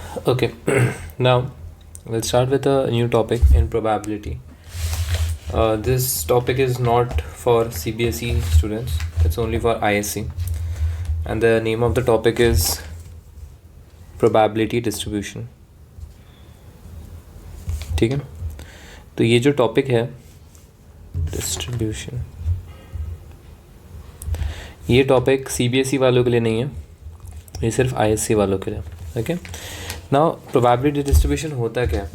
Okay, now we'll start with a new topic in probability. This topic is not for CBSE students, it's only for ISC, and the name of the topic is probability distribution. ठीक है, तो ये जो topic है distribution, ये topic CBSE वालों के लिए नहीं है, ये सिर्फ ISC वालों के लिए. ओके, नाउ प्रोबेबिलिटी डिस्ट्रीब्यूशन होता क्या है?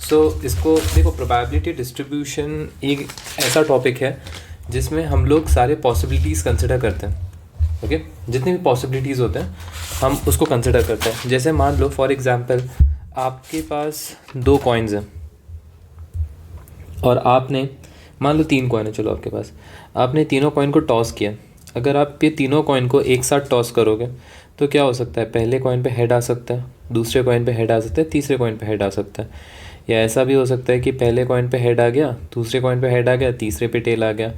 सो इसको देखो, प्रोबेबिलिटी डिस्ट्रीब्यूशन एक ऐसा टॉपिक है जिसमें हम लोग सारे पॉसिबिलिटीज़ कंसिडर करते हैं. ओके, जितने भी पॉसिबिलिटीज़ होते हैं हम उसको कंसिडर करते हैं. जैसे मान लो फॉर एग्जांपल आपके पास 2 कॉइन्स हैं और आपने मान लो 3 कॉइन है, चलो आपके पास, आपने तीनों कॉइन को टॉस किया. अगर आप ये तीनों कॉइन को एक साथ टॉस करोगे तो क्या हो सकता है? पहले कॉइन पे हेड आ सकता है, दूसरे कॉइन पे हेड आ सकता है, तीसरे कॉइन पे हेड आ सकता है. या ऐसा भी हो सकता है कि पहले कॉइन पे हेड आ गया, दूसरे कॉइन पे हेड आ गया, तीसरे पे टेल आ गया.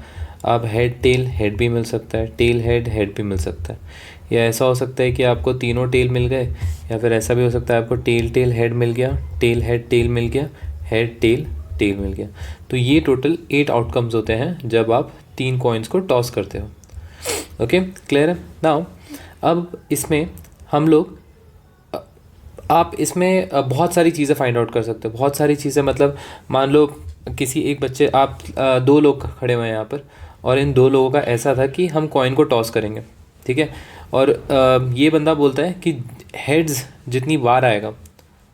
आप हेड टेल हेड भी मिल सकता है, टेल हेड हेड भी मिल सकता है. या ऐसा हो सकता है कि आपको तीनों टेल मिल गए, या फिर ऐसा भी हो सकता है आपको टेल टेल हेड मिल गया, टेल हेड टेल मिल गया, हेड टेल टेल मिल गया. तो ये टोटल 8 आउटकम्स होते हैं जब आप 3 कॉइन्स को टॉस करते हो. ओके, क्लियर है? नाउ अब इसमें हम लोग आप इसमें बहुत सारी चीज़ें फाइंड आउट कर सकते हो. बहुत सारी चीज़ें मतलब मान लो किसी एक बच्चे, आप 2 लोग खड़े हुए हैं यहाँ पर, और इन 2 लोगों का ऐसा था कि हम कॉइन को टॉस करेंगे. ठीक है, और ये बंदा बोलता है कि हेड्स जितनी बार आएगा,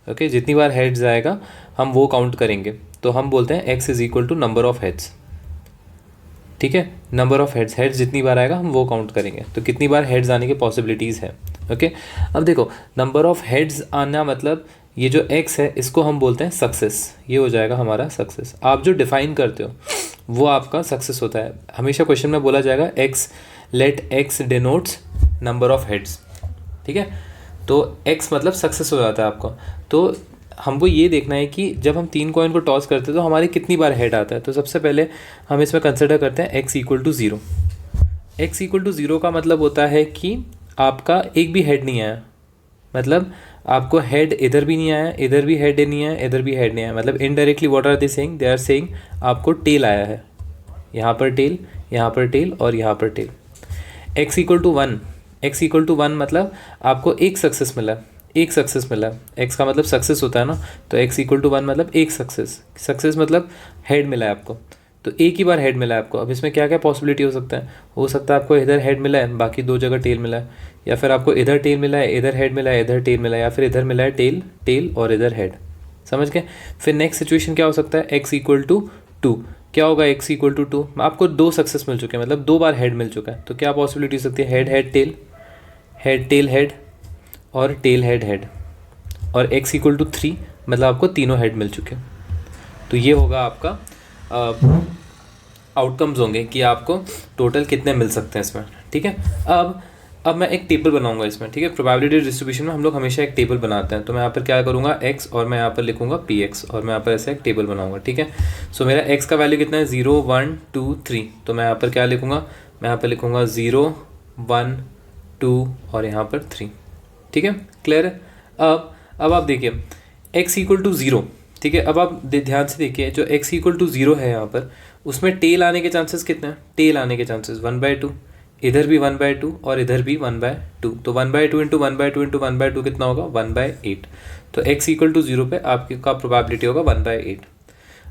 ओके, जितनी बार हेड्स आएगा हम वो काउंट करेंगे. तो हम बोलते हैं x is equal to number of heads. ठीक है, नंबर ऑफ हेड्स, हेड्स जितनी बार आएगा हम वो काउंट करेंगे. तो कितनी बार हेड्स आने की पॉसिबिलिटीज़ है. ओके, अब देखो नंबर ऑफ हेड्स आना मतलब ये जो x है इसको हम बोलते हैं सक्सेस. ये हो जाएगा हमारा सक्सेस. आप जो डिफाइन करते हो वो आपका सक्सेस होता है. हमेशा क्वेश्चन में बोला जाएगा x, let x denotes number of heads. ठीक है, तो x मतलब सक्सेस हो जाता है आपका. तो हमको ये देखना है कि जब हम 3 कॉइन को टॉस करते हैं तो हमारे कितनी बार हेड आता है. तो सबसे पहले हम इसमें कंसिडर करते हैं x equal to 0. x equal to 0 का मतलब होता है कि आपका एक भी हेड नहीं आया, मतलब आपको हेड इधर भी नहीं आया, इधर भी हेड नहीं आया, इधर भी हेड नहीं आया. मतलब indirectly what are they saying? They are saying आपको टेल आया है, यहाँ पर टेल, यहाँ पर टेल और यहाँ पर tail. x equal to 1, x equal to 1 मतलब आपको एक सक्सेस मिला, एक सक्सेस मिला. x का मतलब सक्सेस होता है ना, तो x इक्वल टू 1 मतलब एक सक्सेस. सक्सेस मतलब हेड मिला है आपको, तो एक ही बार हेड मिला है आपको. अब इसमें क्या क्या पॉसिबिलिटी हो सकता है? हो सकता है आपको इधर हेड मिला है, बाकी 2 जगह टेल मिला है, या फिर आपको इधर टेल मिला है, इधर हेड मिला है, इधर टेल मिला है, या फिर इधर मिला है टेल टेल और इधर हेड. समझ गए? फिर नेक्स्ट सिचुएशन क्या हो सकता है? x equal to 2. क्या होगा x इक्वल टू 2? आपको 2 सक्सेस मिल चुके हैं, मतलब 2 बार हेड मिल चुका है. तो क्या पॉसिबिलिटी हो सकती है? Head head tail, head tail head और टेल हेड हेड. और x इक्वल टू 3 मतलब आपको तीनों हेड मिल चुके हैं. तो ये होगा आपका आउटकम्स होंगे कि आपको टोटल कितने मिल सकते हैं इसमें. ठीक है, अब मैं एक टेबल बनाऊंगा इसमें. ठीक है, प्रोबेबिलिटी डिस्ट्रीब्यूशन में हम लोग हमेशा एक टेबल बनाते हैं. तो मैं यहाँ पर क्या करूँगा? x, और मैं यहाँ पर लिखूँगा px, और मैं यहाँ पर ऐसे एक टेबल बनाऊंगा. ठीक है, सो मेरा x का वैल्यू कितना है? 0 1 2 3. तो मैं यहाँ पर क्या लिखूँगा? मैं यहाँ पर लिखूँगा 0 1 2 और यहाँ पर 3. ठीक है, क्लियर है? अब आप देखिए x इक्वल टू 0. ठीक है, अब आप ध्यान से देखिए, जो x इक्वल टू 0 है यहाँ पर, उसमें टेल आने के चांसेस कितने हैं? टेल आने के चांसेस 1/2, इधर भी 1/2 और इधर भी 1/2. तो 1/2 इंटू 1/2 इंटू 1/2 कितना होगा? 1/8. तो x इक्वल टू 0 पे आपकी का प्रोबेबिलिटी होगा 1/8.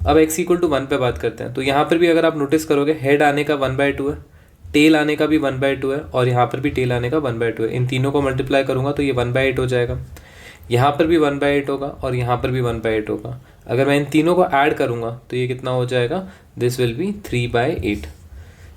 अब x इक्वल टू 1 पे बात करते हैं. तो यहाँ पर भी अगर आप नोटिस करोगे, हेड आने का 1/2 है, टेल आने का भी 1/2 है, और यहाँ पर भी टेल आने का 1/2 है. इन तीनों को मल्टीप्लाई करूँगा तो ये 1/8 हो जाएगा. यहाँ पर भी 1/8 होगा और यहाँ पर भी 1/8 होगा. अगर मैं इन तीनों को ऐड करूँगा तो ये कितना हो जाएगा? This will be 3/8.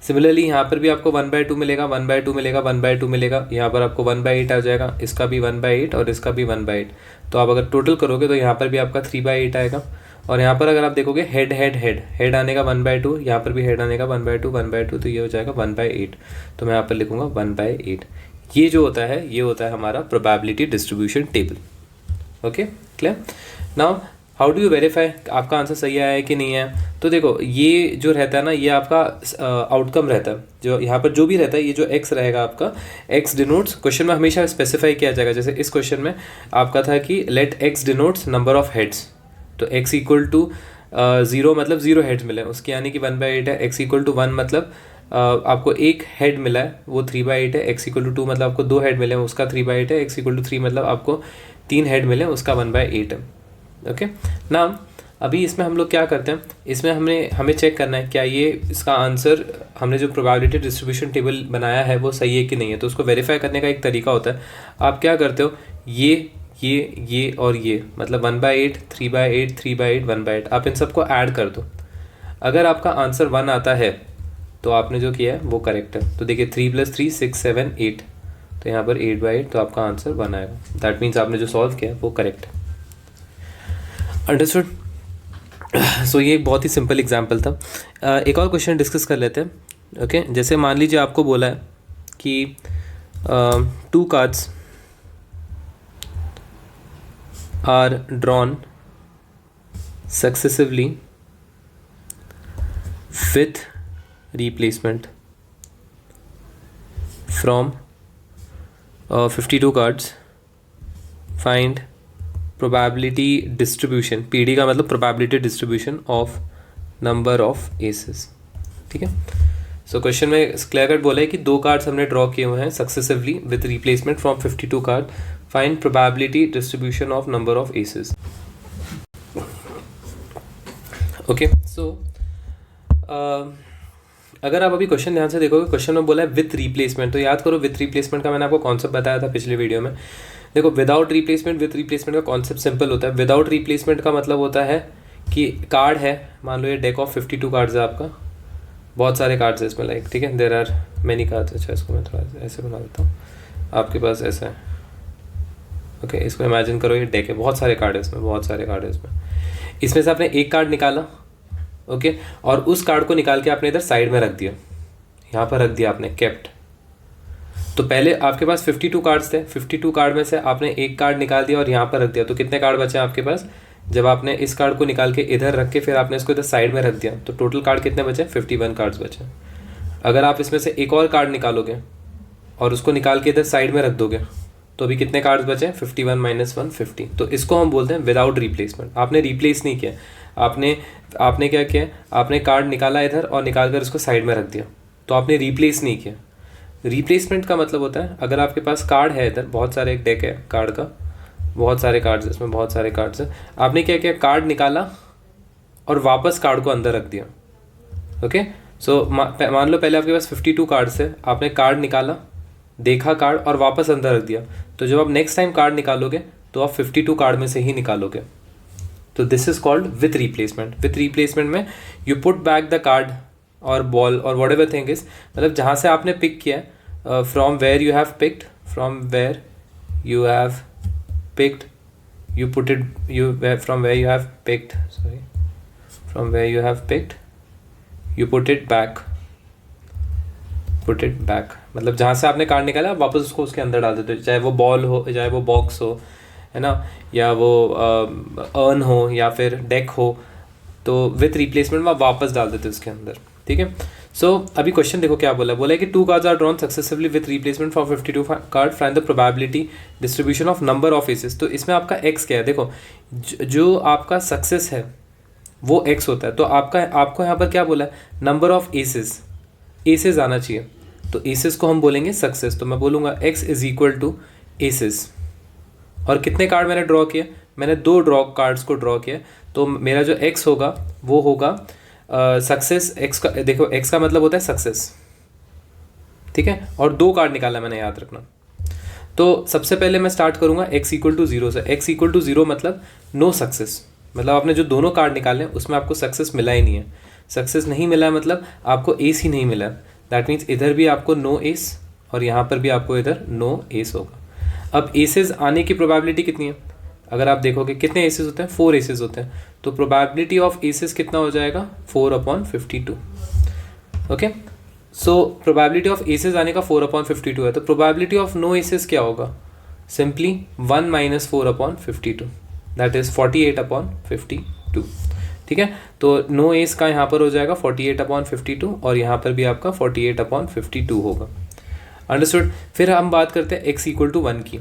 सिमिलरली यहाँ पर भी आपको 1/2 मिलेगा, 1/2 मिलेगा, 1/2 मिलेगा. यहाँ पर आपको 1/8 आ जाएगा, इसका भी 1/8 और इसका भी 1/8. तो आप अगर टोटल करोगे तो यहाँ पर भी आपका 3/8 आएगा. और यहाँ पर अगर आप देखोगे हेड हेड हेड, हेड आने का 1/2, यहाँ पर भी हेड आने का 1/2 1/2, तो ये हो जाएगा 1/8. तो मैं यहाँ पर लिखूँगा 1/8. ये जो होता है, ये होता है हमारा probability distribution table. Okay, clear? Now how do you verify आपका आंसर सही आया है कि नहीं है? तो देखो ये जो रहता है ना, ये आपका आउटकम रहता है, जो यहाँ पर जो भी रहता है, ये जो एक्स रहेगा आपका, एक्स डिनोट्स, क्वेश्चन में हमेशा स्पेसिफाई किया जाएगा। जैसे इस क्वेश्चन में आपका था कि let x denotes number of heads, तो एक्स इक्वल टू 0 मतलब 0 हेड्स मिले उसके, यानी कि 1/8 है। एक्स इक्वल टू 1 मतलब आपको एक हेड मिला है, वो 3/8 है। एक्स इक्वल टू 2 मतलब आपको 2 हेड मिले हैं, उसका 3/8 है। एक्स इक्वल टू 3 मतलब आपको 3 हेड मिले, उसका 1/8 है। ओके ना, अभी इसमें हम लोग क्या करते हैं, इसमें हमें चेक करना है क्या ये इसका आंसर, हमने जो प्रोबेबिलिटी डिस्ट्रीब्यूशन टेबल बनाया है वो सही है कि नहीं है। तो उसको वेरीफाई करने का एक तरीका होता है, आप क्या करते हो, ये और ये मतलब 1/8, 3/8, 3/8, 1/8, आप इन सबको ऐड कर दो। अगर आपका आंसर 1 आता है तो आपने जो किया है वो करेक्ट है। तो देखिए 3 + 3 6 7 8, तो यहाँ पर 8/8, तो आपका आंसर 1 आएगा। दैट मीन्स आपने जो सॉल्व किया वो करेक्ट है। अंडरस्टूड? सो ये एक बहुत ही सिंपल एग्जाम्पल था। एक और क्वेश्चन डिस्कस कर लेते हैं। ओके, जैसे मान लीजिए आपको बोला है कि 2 cards are drawn successively with replacement from 52 cards. Find probability distribution, PD का मतलब probability distribution of number of aces. ठीक है, सो क्वेश्चन में क्लियर कट बोला है कि 2 कार्ड्स हमने ड्रॉ किए हुए हैं successively with replacement from 52 card. Find probability distribution of number of aces. Okay, so अगर आप अभी क्वेश्चन ध्यान से देखोगे, क्वेश्चन में बोला है विथ रिप्लेसमेंट, तो याद करो विथ रिप्लेसमेंट का मैंने आपको कॉन्सेप्ट बताया था पिछले वीडियो में। देखो विदाउट रिप्लेसमेंट, विथ रिप्लेसमेंट का कॉन्सेप्ट सिंपल होता है। विदाउट रिप्लेसमेंट का मतलब होता है कि कार्ड है, मान लो ये डेक ऑफ 52 कार्ड्स है आपका, बहुत सारे कार्ड्स है इसमें, लाइक ठीक है, देयर आर मेनी कार्ड्स। अच्छा, इसको मैं थोड़ा ऐसे बना देता हूँ, आपके पास ऐसा है। ओके, इसको इमेजिन करो ये डेक है, बहुत सारे कार्ड है इसमें, बहुत सारे कार्ड है इसमें। इसमें से आपने एक कार्ड निकाला, ओके, और उस कार्ड को निकाल के आपने इधर साइड में रख दिया, यहाँ पर रख दिया आपने, केप्ट। तो पहले आपके पास 52 कार्ड्स थे, 52 कार्ड में से आपने एक कार्ड निकाल दिया और यहाँ पर रख दिया, तो कितने कार्ड बचे आपके पास? जब आपने इस कार्ड को निकाल के इधर रख के फिर आपने इसको इधर साइड में रख दिया, तो टोटल कार्ड कितने बचे? 51 कार्ड्स बचे। अगर आप इसमें से एक और कार्ड निकालोगे और उसको निकाल के इधर साइड में रख दोगे, तो अभी कितने कार्ड्स बचे? 51 - 1 50। तो इसको हम बोलते हैं विदाउट रिप्लेसमेंट। आपने रिप्लेस नहीं किया, आपने क्या किया, आपने कार्ड निकाला इधर और निकाल कर इसको साइड में रख दिया, तो आपने रिप्लेस नहीं किया। रिप्लेसमेंट का मतलब होता है अगर आपके पास कार्ड है इधर, बहुत सारे, एक डेक है कार्ड का, बहुत सारे कार्ड्स, इसमें बहुत सारे कार्ड्स हैं, आपने क्या किया, कार्ड निकाला और वापस कार्ड को अंदर रख दिया। ओके, सो मान लो पहले आपके पास 52 कार्ड्स है, आपने कार्ड निकाला, देखा कार्ड और वापस अंदर रख दिया, तो जब आप नेक्स्ट टाइम कार्ड निकालोगे तो आप 52 कार्ड में से ही निकालोगे। तो this is called with replacement. With replacement में you put back the card और बॉल और वॉट एवर थिंग इज, मतलब जहाँ से आपने पिक किया, from where you have picked, from where you have picked, you put it, from where you have picked, sorry, from where you have picked, you put it back, मतलब जहाँ से आपने card निकाला वापस उसको उसके अंदर डाल देते हो, चाहे वो बॉल हो, चाहे वो बॉक्स हो, है ना, या वो अर्न हो, या फिर डेक हो, तो विथ रिप्लेसमेंट में आप वापस डाल देते हो उसके अंदर। ठीक है, सो अभी क्वेश्चन देखो क्या बोला है कि 2 cards are drawn successively with replacement from 52 card, find the probability distribution of number of aces. तो इसमें आपका एक्स क्या है? देखो जो आपका सक्सेस है वो एक्स होता है, तो आपको यहाँ पर क्या बोला है? नंबर ऑफ एसेस, एसेस आना चाहिए, तो एसेस को हम बोलेंगे सक्सेस। तो मैं बोलूँगा x is equal to aces. और कितने कार्ड मैंने ड्रॉ किए? मैंने 2 कार्ड्स को ड्रॉ किया, तो मेरा जो एक्स होगा वो होगा सक्सेस। एक्स का देखो, एक्स का मतलब होता है सक्सेस, ठीक है, और 2 कार्ड निकाला मैंने, याद रखना। तो सबसे पहले मैं स्टार्ट करूंगा एक्स इक्वल टू 0 से। एक्स इक्वल टू 0 मतलब नो सक्सेस, मतलब आपने जो दोनों कार्ड निकाले उसमें आपको सक्सेस मिला ही नहीं है। सक्सेस नहीं मिला मतलब आपको एस ही नहीं मिला, दैट मीन्स इधर भी आपको नो एस और यहाँ पर भी आपको इधर नो एस होगा। अब एसेस आने की प्रोबेबिलिटी कितनी है? अगर आप देखोगे कितने एसेस होते हैं? 4 एसेस होते हैं, तो प्रोबेबिलिटी ऑफ एसेस कितना हो जाएगा? 4/52। Okay, so probability of aces आने का 4/52 है, तो प्रोबेबिलिटी ऑफ नो एसेस क्या होगा? सिंपली 1 - 4/52। दैट इज़ 48/52, ठीक है। तो नो एस का यहाँ पर हो जाएगा 48/52 और यहाँ पर भी आपका 48/52 होगा। अंडरस्टूड। फिर हम बात करते हैं x इक्वल टू 1 की।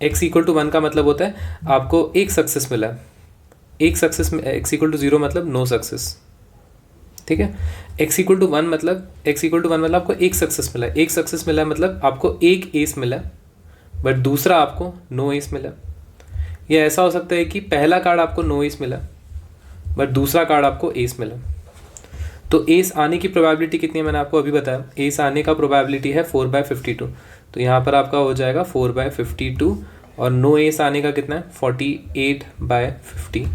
x इक्वल टू 1 का मतलब होता है आपको एक सक्सेस मिला है, एक सक्सेस में x इक्वल टू 0 मतलब नो सक्सेस, ठीक है। x इक्वल टू 1 मतलब आपको एक सक्सेस मिला है, एक सक्सेस मिला है मतलब आपको एक एस मिला है, बट दूसरा आपको नो एस मिला। ये ऐसा हो सकता है कि पहला कार्ड आपको नो एस मिला बट दूसरा कार्ड आपको एस मिला। तो एस आने की प्रोबेबिलिटी कितनी है मैंने आपको अभी बताया, एस आने का प्रोबेबिलिटी है 4/52। तो यहाँ पर आपका हो जाएगा 4/52 और नो एस आने का कितना है 48/52।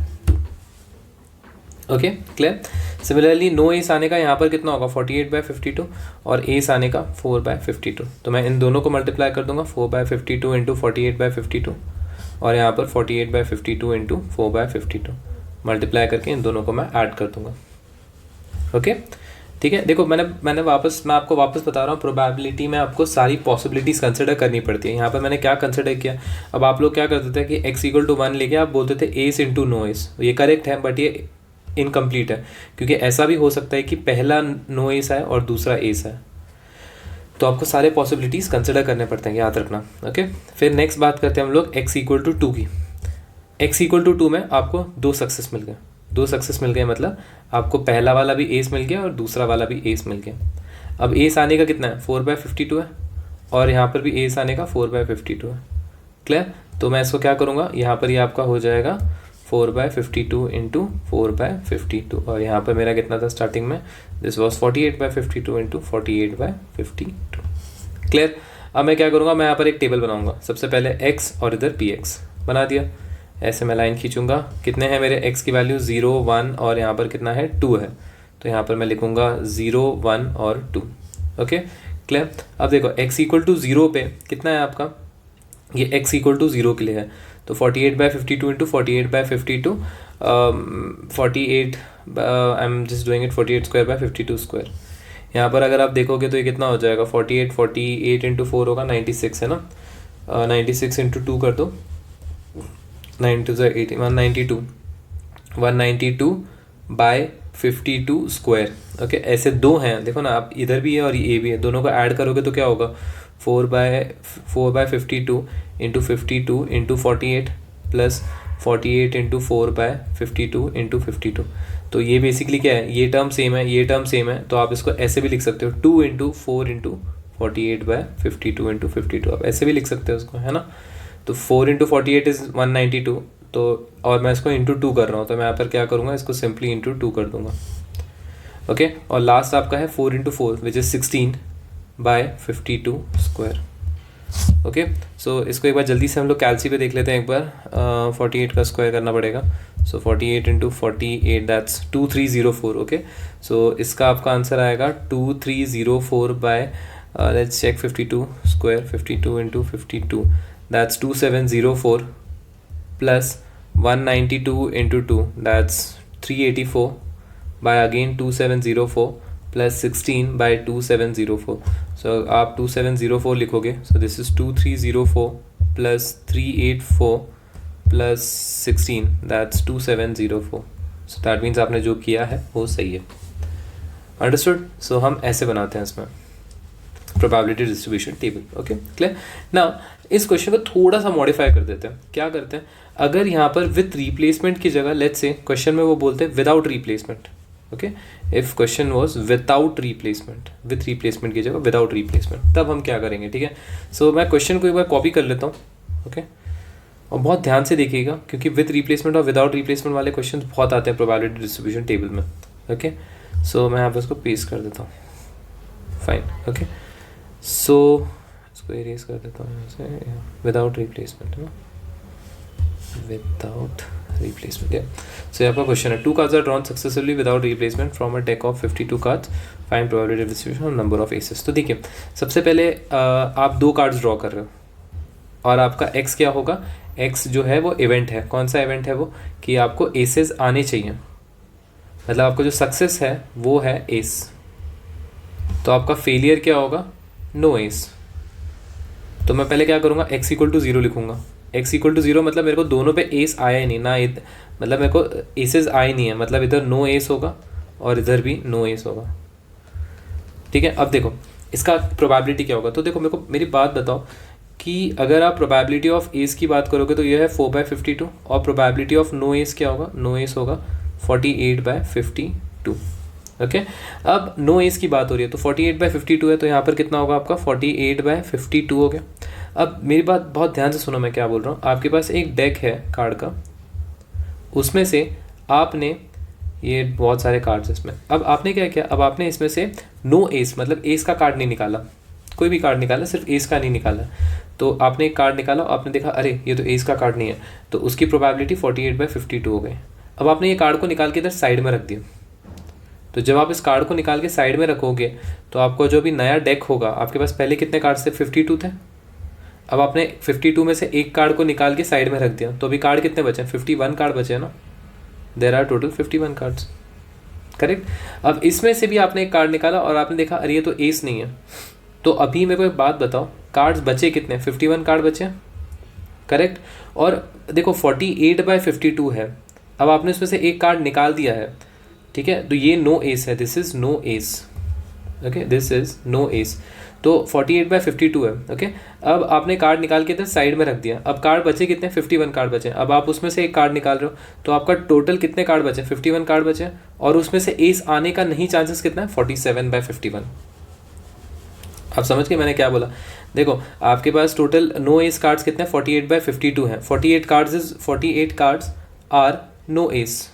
Okay clear. Similarly no ace आने का यहाँ पर कितना होगा 48/52 और एस आने का 4/52। तो मैं इन दोनों को मल्टीप्लाई कर दूंगा 4/52 इंटू 48/52 और यहाँ पर 48/52 इंटू 4/52 मल्टीप्लाई करके इन दोनों को मैं ऐड कर दूंगा। ओके ठीक है। देखो मैं आपको वापस बता रहा हूँ, प्रोबेबिलिटी में आपको सारी पॉसिबिलिटीज़ कंसिडर करनी पड़ती है। यहाँ पर मैंने क्या कंसिडर किया, अब आप लोग क्या करते थे कि x इक्वल टू 1 लेके आप बोलते थे एस इंटू नो एस, ये करेक्ट है बट ये इनकम्प्लीट है, क्योंकि ऐसा भी हो सकता है कि पहला नो एस है और दूसरा एस है। तो आपको सारे पॉसिबिलिटीज़ कंसिडर करने पड़ते हैं, याद रखना। ओके फिर नेक्स्ट बात करते हैं हम लोग x इक्वल टू 2 की। x इक्वल टू 2 में आपको दो सक्सेस मिल गए, मतलब आपको पहला वाला भी एस मिल गया और दूसरा वाला भी एस मिल गया। अब एस आने का कितना है 4/52 है और यहाँ पर भी एस आने का 4/52 है। क्लियर। तो मैं इसको क्या करूँगा, यहाँ पर ये आपका हो जाएगा 4/52 इंटू 4/52 और यहाँ पर मेरा कितना था स्टार्टिंग में, दिस वॉज 48/52 इंटू 48/52। क्लियर। अब मैं क्या करूँगा, मैं यहाँ पर एक टेबल बनाऊँगा। सबसे पहले x और इधर px बना दिया, ऐसे मैं लाइन खींचूंगा। कितने हैं मेरे x की वैल्यू 0, 1 और यहाँ पर कितना है 2 है, तो यहाँ पर मैं लिखूँगा 0, 1 और 2। Okay clear. अब देखो x इक्वल टू 0 पे कितना है आपका, ये x इक्वल टू 0 के लिए है, तो 48/52 into 48/52 48 I am just doing it 48²/52²। यहाँ पर अगर आप देखोगे तो ये कितना हो जाएगा 48 इंटू 4 होगा 96 है ना, 96 इंटू 2 कर दो, 9 2 18 192/52²। ओके ऐसे दो हैं, देखो ना आप, इधर भी है और ये भी है, दोनों को ऐड करोगे तो क्या होगा 4/52 into 52 into 48 plus 48 into 4/52 into 52। तो ये बेसिकली क्या है, ये टर्म सेम है, ये टर्म सेम है, तो आप इसको ऐसे भी लिख सकते हो 2 इंटू 4 इंटू 48/52 इंटू 52, आप ऐसे भी लिख सकते हो उसको, है ना। तो 4 इंटू 48 इज़ 192, तो और मैं इसको इंटू 2 कर रहा हूँ, तो मैं यहाँ पर क्या करूँगा, इसको सिंपली इंटू 2 कर दूँगा। ओके और लास्ट आपका है 4 into 4 which is 16/52²। Okay so इसको एक बार जल्दी से हम लोग कैलसी पे देख लेते हैं एक बार। 48 का स्क्वायर करना पड़ेगा, so 48 into 48 that's 2304। Okay so इसका आपका आंसर आएगा 2304 by let's check 52², 52 into 52 that's 2704 plus 192 into 2 that's 384 by again 2704 plus 16 by 2704। so आप 2704 लिखोगे, so this is 2304 plus 384 plus 16 that's 2704। so that means आपने जो किया है वो सही है। understood। so हम ऐसे बनाते हैं इसमें probability distribution table. Okay clear. Now इस क्वेश्चन को थोड़ा सा मॉडिफाई कर देते हैं। क्या करते हैं, अगर यहाँ पर विथ रिप्लेसमेंट की जगह लेट्स से क्वेश्चन में वो बोलते हैं without replacement. Okay if question was without replacement, with replacement की जगह विदाउट रिप्लेसमेंट, तब हम क्या करेंगे, ठीक है। सो मैं क्वेश्चन को एक बार कॉपी कर लेता हूँ। ओके और बहुत ध्यान से देखिएगा, क्योंकि विथ रिप्लेसमेंट और विदाउट रिप्लेसमेंट वाले क्वेश्चन बहुत आते हैं प्रोबेबिलिटी डिस्ट्रीब्यूशन टेबल में। ओके सो मैं यहाँ पर इसको पेस्ट कर देता हूँ। फाइन। ओके सो इसको इरेज कर देता हूँ यहाँ से, विदाउट रिप्लेसमेंट है ना, विदाउट रिप्लेसमेंट। सो यहाँ पर क्वेश्चन है 2 cards are drawn successfully without replacement from a deck of 52 cards, find probability distribution और number of aces। तो देखिए सबसे पहले आप 2 cards ड्रॉ कर रहे हो और आपका x क्या होगा, x जो है वो इवेंट है। कौन सा इवेंट है वो, कि आपको एसेस आने चाहिए, मतलब आपको जो सक्सेस है वो है एस, तो आपका फेलियर क्या होगा, नो एस। तो मैं पहले क्या करूँगा, x इक्वल टू 0 लिखूँगा, एक्स इक्वल टू 0 मतलब मेरे को दोनों पे एस आया ही नहीं ना, मतलब मेरे को एसेस आए नहीं है, मतलब इधर नो एस होगा और इधर भी नो एस होगा। ठीक है, अब देखो इसका प्रोबेबिलिटी क्या होगा। तो देखो मेरे को मेरी बात बताओ कि अगर आप प्रोबेबिलिटी ऑफ एस की बात करोगे तो ये है 4/52 और प्रोबेबिलिटी ऑफ नो एस क्या होगा, नो एस होगा 48/52। ओके, अब नो एस की बात हो रही है तो 48/52 है, तो यहाँ पर कितना होगा आपका 48/52 हो गया। अब मेरी बात बहुत ध्यान से सुनो मैं क्या बोल रहा हूँ। आपके पास एक डेक है कार्ड का, उसमें से आपने, ये बहुत सारे कार्ड्स इसमें, अब आपने क्या किया, अब आपने इसमें से नो एस मतलब एस का कार्ड नहीं निकाला, कोई भी कार्ड निकाला, सिर्फ एस का नहीं निकाला। तो आपने एक कार्ड निकाला, आपने देखा अरे ये तो एस का कार्ड नहीं है, तो उसकी प्रोबेबिलिटी 48/52 हो गई। अब आपने ये कार्ड को निकाल के इधर साइड में रख दिया। तो जब आप इस कार्ड को निकाल के साइड में रखोगे तो आपको जो भी नया डेक होगा, आपके पास पहले कितने कार्ड्स थे, 52 थे। अब आपने 52 में से एक कार्ड को निकाल के साइड में रख दिया, तो अभी कार्ड कितने बचे, 51 कार्ड बचे हैं ना। There are total 51 cards, correct. अब इसमें से भी आपने एक कार्ड निकाला और आपने देखा अरे ये तो एस नहीं है, तो अभी मेरे को एक बात बताओ, कार्ड्स बचे कितने, 51 कार्ड बचे, करेक्ट। और देखो 48/52 है, अब आपने उसमें से एक कार्ड निकाल दिया है, ठीक है, तो ये नो एस है, this is no S, okay, this is no S, तो 48/52 है। ओके, अब आपने कार्ड निकाल के इधर साइड में रख दिया। अब कार्ड बचे कितने, 51 कार्ड बचे। अब आप उसमें से एक कार्ड निकाल रहे हो तो आपका टोटल कितने कार्ड बचे, 51 कार्ड बचे, और उसमें से एस आने का नहीं चांसेस कितना है, 47/51। आप समझ गए मैंने क्या बोला। देखो आपके पास टोटल नो एस कार्ड्स कितने, 48/52 है। 48 कार्ड्स आर नो एस।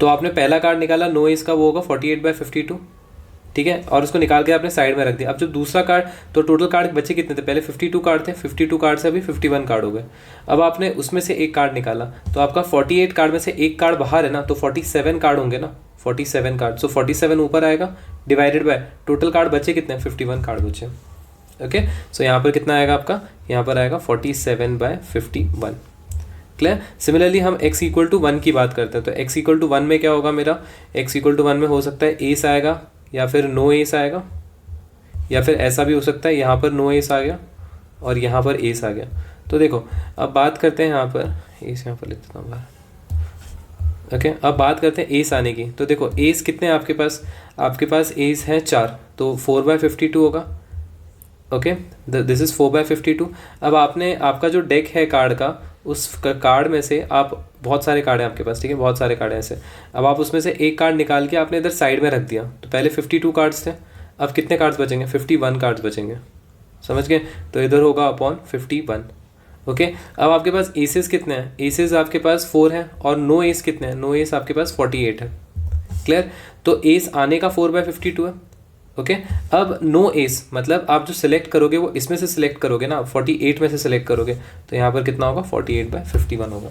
तो आपने पहला कार्ड निकाला नो एस का, वो होगा 48/52, ठीक है, और उसको निकाल के आपने साइड में रख दिया। अब जब दूसरा कार्ड, तो टोटल कार्ड बचे कितने थे, पहले 52 कार्ड थे, 52 कार्ड से अभी 51 कार्ड हो गए। अब आपने उसमें से एक कार्ड निकाला, तो आपका 48 कार्ड में से एक कार्ड बाहर है ना, तो 47 कार्ड होंगे ना, 47 कार्ड, सो 47 ऊपर आएगा डिवाइडेड बाय टोटल कार्ड बचे कितने, 51 कार्ड बचे। ओके, सो यहाँ पर कितना आएगा आपका, यहाँ पर आएगा 47/51। क्लियर। सिमिलरली हम x इक्वल टू 1 की बात करते हैं, तो x इक्वल टू 1 में क्या होगा मेरा, x इक्वल टू 1 में हो सकता है एस आएगा या फिर नो एस आएगा, या फिर ऐसा भी हो सकता है यहाँ पर नो एस आ गया और यहाँ पर एस आ गया। तो देखो अब बात करते हैं यहाँ पर, एस यहाँ पर लिख देता हूँ बाहर। ओके, अब बात करते हैं एस आने की। तो देखो एस कितने हैं आपके पास एस है 4, तो 4/52 होगा। Okay, this is 4/52। अब आपने, आपका जो डेक है कार्ड का, उस कार्ड में से आप, बहुत सारे कार्ड हैं आपके पास, ठीक है, बहुत सारे कार्ड हैं ऐसे। अब आप उसमें से एक कार्ड निकाल के आपने इधर साइड में रख दिया, तो पहले 52 कार्ड्स थे, अब कितने कार्ड्स बचेंगे, 51 कार्ड्स बचेंगे। समझ गए, तो इधर होगा अपॉन 51। ओके, अब आपके पास एसेस कितने हैं, एसेस आपके पास 4 हैं, और नो एस कितने हैं, नो एस आपके पास 48 है। क्लियर, तो एस आने का 4/52 है। ओके, अब नो एस मतलब आप जो सिलेक्ट करोगे वो इसमें से सिलेक्ट करोगे ना, 48 में से सिलेक्ट करोगे, तो यहाँ पर कितना होगा, 48/51 होगा।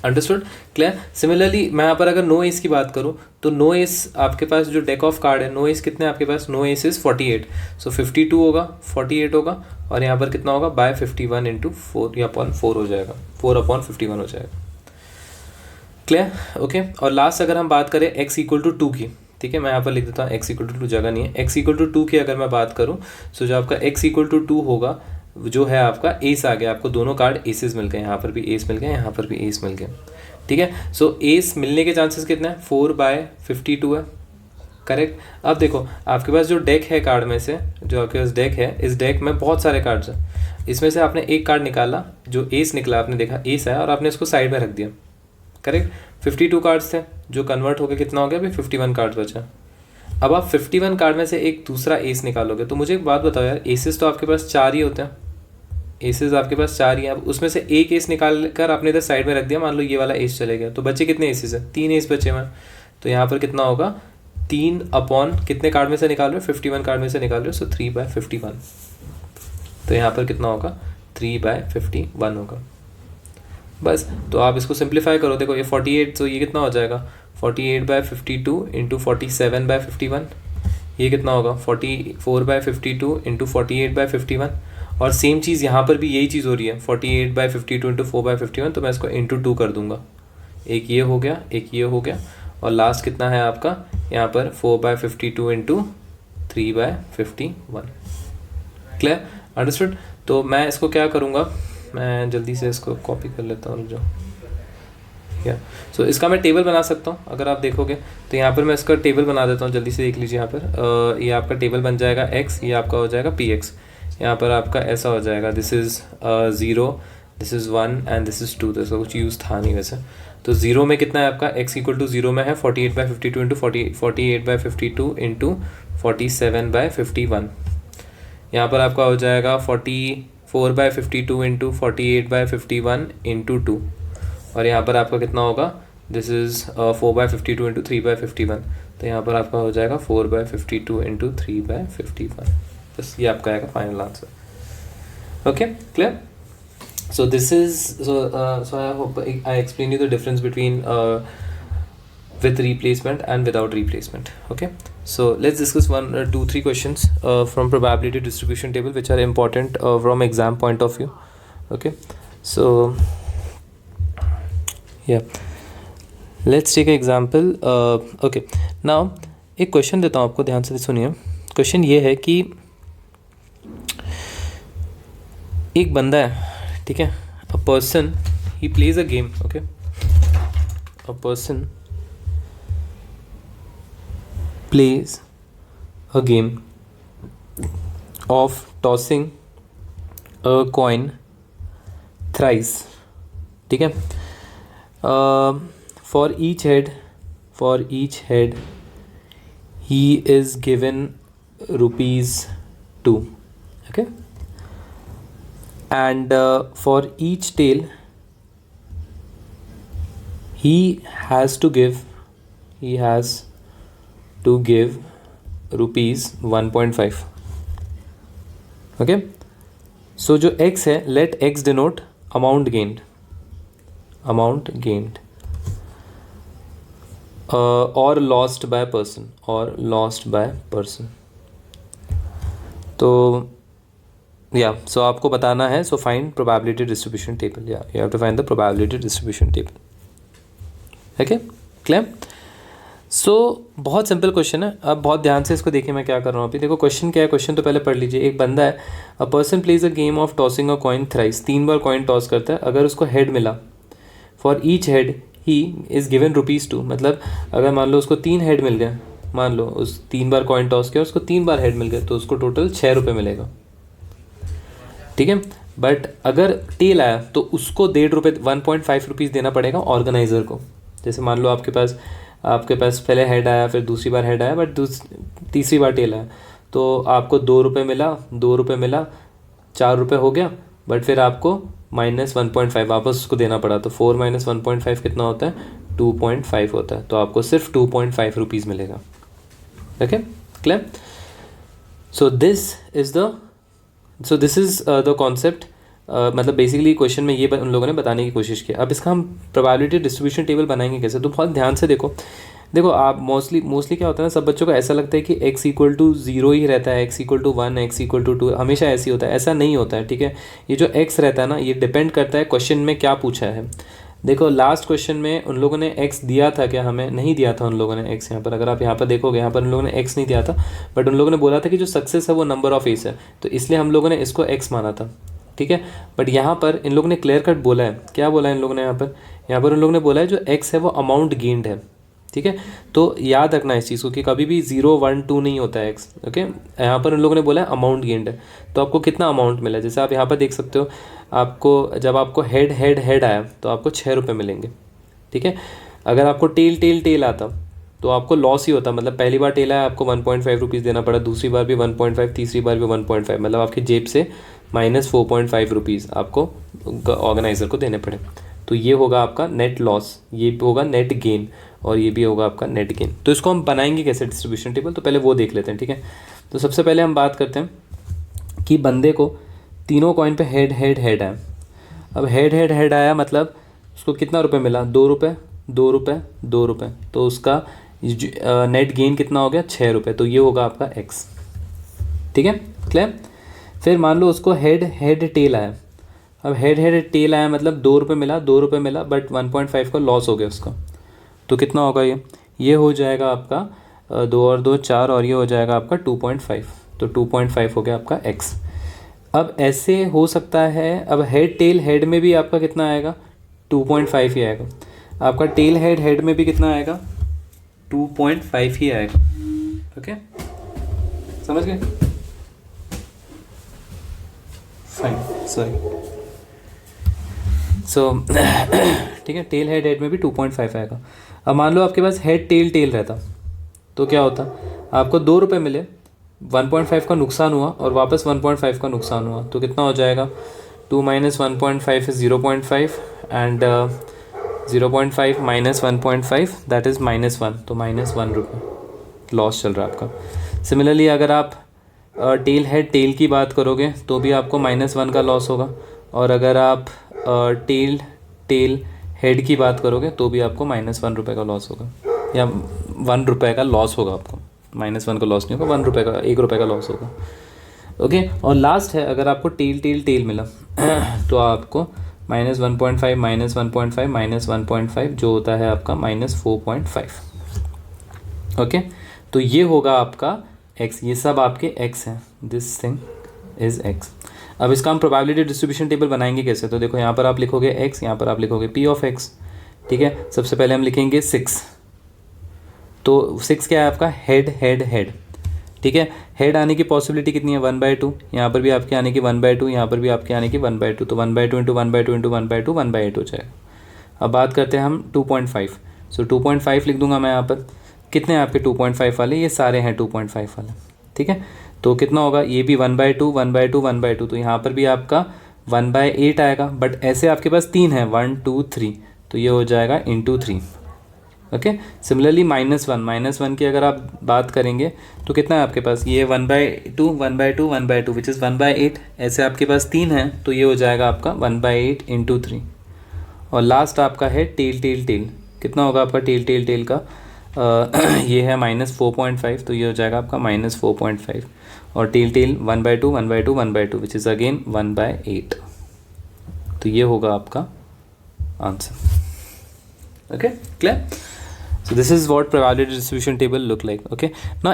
Understood, clear. सिमिलरली मैं यहाँ पर अगर नो एस की बात करूँ, तो नो एस आपके पास जो डेक ऑफ कार्ड है, नो एस कितने आपके पास, नो एस इज 48, सो 52 होगा, 48 होगा, और यहाँ पर कितना होगा, बाय 51 इंटू 4 या अपॉन 4 हो जाएगा, 4/51 हो जाएगा। Clear, okay. और लास्ट अगर हम बात करें x इक्वल टू 2 की, ठीक है, मैं यहाँ पर लिख देता हूँ x इक्वल टू 2, जगह नहीं है, x इक्वल टू 2 की अगर मैं बात करूँ, सो जो आपका x इक्वल टू 2 होगा, जो है आपका एस आ गया, आपको दोनों कार्ड एसेस मिल गए, यहाँ पर भी एस मिल गया, यहाँ पर भी एस मिल गया, ठीक है। सो एस मिलने के चांसेस कितने हैं, 4/52 है, करेक्ट। अब देखो आपके पास जो डेक है कार्ड में से, जो आपके पास डेक है, इस डेक में बहुत सारे कार्ड्स हैं, इसमें से आपने एक कार्ड निकाला, जो एस निकला, आपने देखा एस आया और आपने इसको साइड में रख दिया, करेक्ट। 52 कार्ड्स थे जो कन्वर्ट हो गए, कितना हो गया अभी, 51 कार्ड्स बचा। अब आप 51 कार्ड में से एक दूसरा एस निकालोगे, तो मुझे एक बात बताओ यार, एसेस तो आपके पास 4 ही होते हैं, एसेस आपके पास 4 ही हैं। अब उसमें से एक एस निकाल कर आपने इधर साइड में रख दिया, मान लो ये वाला एस चले गया, तो बचे कितने एसेस है, 3 एस बचे हुए। तो यहाँ पर कितना होगा, 3 अपॉन कितने कार्ड में से निकाल रहे हो, 51 कार्ड में से निकाल रहे हो, सो 3/51। तो यहाँ पर कितना होगा, 3/51 होगा। बस, तो आप इसको सिंप्लीफाई करो, देखो ये 48, तो ये कितना हो जाएगा, 48/52 इंटू 47/51, ये कितना होगा, 44/52 इंटू 48/51। और सेम चीज़ यहाँ पर भी यही चीज़ हो रही है, 48/52 इंटू 4/51, तो मैं इसको इंटू 2 कर दूंगा, एक ये हो गया, एक ये हो गया, और लास्ट कितना है आपका यहाँ पर 4/52 इंटू 3/51। Clear, understood. तो मैं इसको क्या करूँगा, मैं जल्दी से इसको कॉपी कर लेता हूँ जो या सो इसका मैं टेबल बना सकता हूँ। अगर आप देखोगे तो यहाँ पर मैं इसका टेबल बना देता हूँ, जल्दी से देख लीजिए। यहाँ पर ये आपका टेबल बन जाएगा x, ये आपका हो जाएगा px। यहाँ पर आपका ऐसा हो जाएगा, this is 0, this is 1 and this is 2। तो इसका कुछ यूज़ था नहीं वैसे। तो 0 में कितना है आपका, x इक्वल टू 0 में है 48/52 इंटू 48/52 इंटू 47/51। यहाँ पर आपका हो जाएगा 44/52 इंटू 48/51 इंटू 2। और यहाँ पर आपका कितना होगा, दिस इज़ 4/52 इंटू 3/51। तो यहाँ पर आपका हो जाएगा 4/52 इंटू 3/51। बस ये आपका आएगा final answer. Okay, clear? So this is so I hope I explained you the difference between with replacement and without replacement. Okay, so let's discuss 2-3 questions from probability distribution table which are important from exam point of view. Okay, so yeah, let's take an example. Okay, now एक question देता हूँ आपको, ध्यान से सुनिए। Question ये है कि एक बंदा है, ठीक है, a person he plays a game. Okay, a person plays a game of tossing a coin thrice, ठीक है। For each head he is given ₹2। Okay, and for each tail he has to give ₹1.5। okay, so जो x है, let x denote amount gained or lost by person। तो सो आपको बताना है, so find probability distribution table, you have to find the probability distribution table. Okay, clear? So बहुत simple question है। अब बहुत ध्यान से इसको देखिए मैं क्या कर रहा हूँ अभी। देखो क्वेश्चन क्या है, क्वेश्चन तो पहले पढ़ लीजिए। एक बंदा है, a person plays a game of tossing a coin thrice, 3 बार कॉइन टॉस करता है। अगर उसको हेड मिला, for each head he is given ₹2। मतलब अगर मान लो उसको 3 हेड मिल गए, मान लो उस 3 बार कॉइन टॉस किया, उसको 3 बार हेड मिल गए, तो उसको टोटल ₹6 मिलेगा, ठीक है। बट अगर टेल आया तो उसको ₹1.5 ₹1.5 देना पड़ेगा ऑर्गेनाइज़र को। जैसे मान लो आपके पास पहले हेड आया, फिर दूसरी बार हेड आया, बट तीसरी बार टेल आया, तो आपको ₹2 मिला, ₹4 हो गया। बट फिर आपको -1.5 वापस उसको देना पड़ा, तो 4 - 1.5 कितना होता है, 2.5 होता है। तो आपको सिर्फ ₹2.5 मिलेगा। Okay, clear? So this is the concept. मतलब बेसिकली क्वेश्चन में ये उन लोगों ने बताने की कोशिश की। अब इसका हम प्रोबेबिलिटी डिस्ट्रीब्यूशन टेबल बनाएंगे कैसे, तो बहुत ध्यान से देखो आप मोस्टली क्या होता है ना, सब बच्चों को ऐसा लगता है कि x इक्वल टू 0 ही रहता है, x equal to 1, x equal to 2, हमेशा ऐसे ही होता है। ऐसा नहीं होता है, ठीक है। ये जो x रहता है ना, ये डिपेंड करता है क्वेश्चन में क्या पूछा है। देखो लास्ट क्वेश्चन में उन लोगों ने x दिया था क्या, हमें नहीं दिया था उन लोगों ने x। यहाँ पर अगर आप यहाँ पर देखोगे, यहाँ पर उन लोगों ने x नहीं दिया था, बट उन लोगों ने बोला था कि जो सक्सेस है वो नंबर ऑफ एस है, तो इसलिए हम लोगों ने इसको x माना था, ठीक है। बट यहाँ पर इन लोगों ने क्लियर कट बोला है, क्या बोला है इन लोगों ने यहाँ पर उन लोगों ने बोला है जो x है वो अमाउंट गेन्ड है, ठीक है। तो याद रखना इस चीज़ को कि कभी भी 0, 1, 2 नहीं होता है x। ओके, यहाँ पर उन लोगों ने बोला है अमाउंट गेन्ड है, तो आपको कितना अमाउंट मिला, जैसे आप यहाँ पर देख सकते हो, आपको जब आपको हेड आया तो आपको ₹6 मिलेंगे, ठीक है। अगर आपको टेल आता तो आपको लॉस ही होता, मतलब पहली बार टेल आया आपको ₹1.5 देना पड़ा, दूसरी बार भी 1.5, तीसरी बार भी 1.5, मतलब आपकी जेब से -4.5 आपको ऑर्गेनाइज़र को देने पड़े। तो ये होगा आपका नेट लॉस, ये होगा नेट गेन, और ये भी होगा आपका नेट गेन। तो इसको हम बनाएंगे कैसे डिस्ट्रीब्यूशन टेबल, तो पहले वो देख लेते हैं, ठीक है। तो सबसे पहले हम बात करते हैं कि बंदे को तीनों कॉइन पे हेड आया। अब हेड आया मतलब उसको कितना रुपए मिला, ₹2, तो उसका नेट गेन कितना हो गया, ₹6। तो ये होगा आपका x, ठीक है, क्लियर। फिर मान लो उसको हेड टेल आया। अब हेड टेल आया मतलब ₹2 मिला, बट 1.5 का लॉस हो गया उसका, तो कितना होगा ये हो जाएगा आपका 2 और 2 4, और ये हो जाएगा आपका 2.5, तो 2.5 हो गया आपका x। अब ऐसे हो सकता है, अब हेड टेल हेड में भी आपका कितना आएगा, 2.5 ही आएगा। आपका टेल हेड हेड में भी कितना आएगा, 2.5 ही आएगा। ओके, समझ गए? Fine, sorry. सो ठीक है, टेल हेड हेड में भी 2.5 आएगा। अब मान लो आपके पास हेड टेल टेल रहता तो क्या होता, आपको 2 रुपये मिले, 1.5 का नुकसान हुआ और वापस 1.5 का नुकसान हुआ, तो कितना हो जाएगा, 2 minus 1.5 is 0.5 and 0.5 minus 1.5 that is -1, तो -1 रुपये लॉस चल रहा है आपका। सिमिलरली अगर आप टेल हेड टेल की बात करोगे तो भी आपको -1 का लॉस होगा, और अगर आप टेल टेल हेड की बात करोगे तो भी आपको -1 रुपये का लॉस होगा, या 1 रुपये का लॉस होगा आपको। -1 का लॉस नहीं होगा, 1 रुपये का, 1 रुपये का लॉस होगा। ओके, और लास्ट है, अगर आपको टेल टेल टेल मिला तो आपको -1.5 -1.5 -1.5 जो होता है आपका -4.5। ओके, तो ये होगा आपका x, ये सब आपके x हैं, दिस थिंग इज़ x। अब इसका हम प्रोबेबिलिटी डिस्ट्रीब्यूशन टेबल बनाएंगे कैसे, तो देखो यहाँ पर आप लिखोगे x, यहाँ पर आप लिखोगे p ऑफ x। ठीक है, सबसे पहले हम लिखेंगे 6, तो 6 क्या है आपका, हेड हेड हेड। ठीक है, हेड आने की पॉसिबिलिटी कितनी है, 1/2। यहाँ पर भी आपके आने की 1/2, यहाँ पर भी आपके आने की 1/2, तो 1/2 इंटू 1/2 इंटू 1/2 1/8 हो जाएगा। अब बात करते हैं हम 2.5, सो 2.5 लिख दूंगा मैं यहाँ पर। कितने हैं आपके 2.5 वाले, ये सारे हैं 2.5 वाले। ठीक है, तो कितना होगा, ये भी 1/2 1/2 1/2, तो यहाँ पर भी आपका 1/8 आएगा। बट ऐसे आपके पास 3 है, 1 2 3, तो ये हो जाएगा इंटू 3। ओके, सिमिलरली -1 की अगर आप बात करेंगे तो कितना है आपके पास, ये 1/2 1/2 1/2 विच इज़ 1/8। ऐसे आपके पास 3 है, तो ये हो जाएगा आपका 1/8 इंटू 3। और लास्ट आपका है टेल टेल टेल, कितना होगा आपका टेल टेल टेल का, ये है -4.5, तो ये हो जाएगा आपका -4.5। और tail tail 1/2 1/2 1/2 which is again 1/8, तो ये होगा आपका answer. Okay, clear? So this is what probability distribution table look like. Okay ना,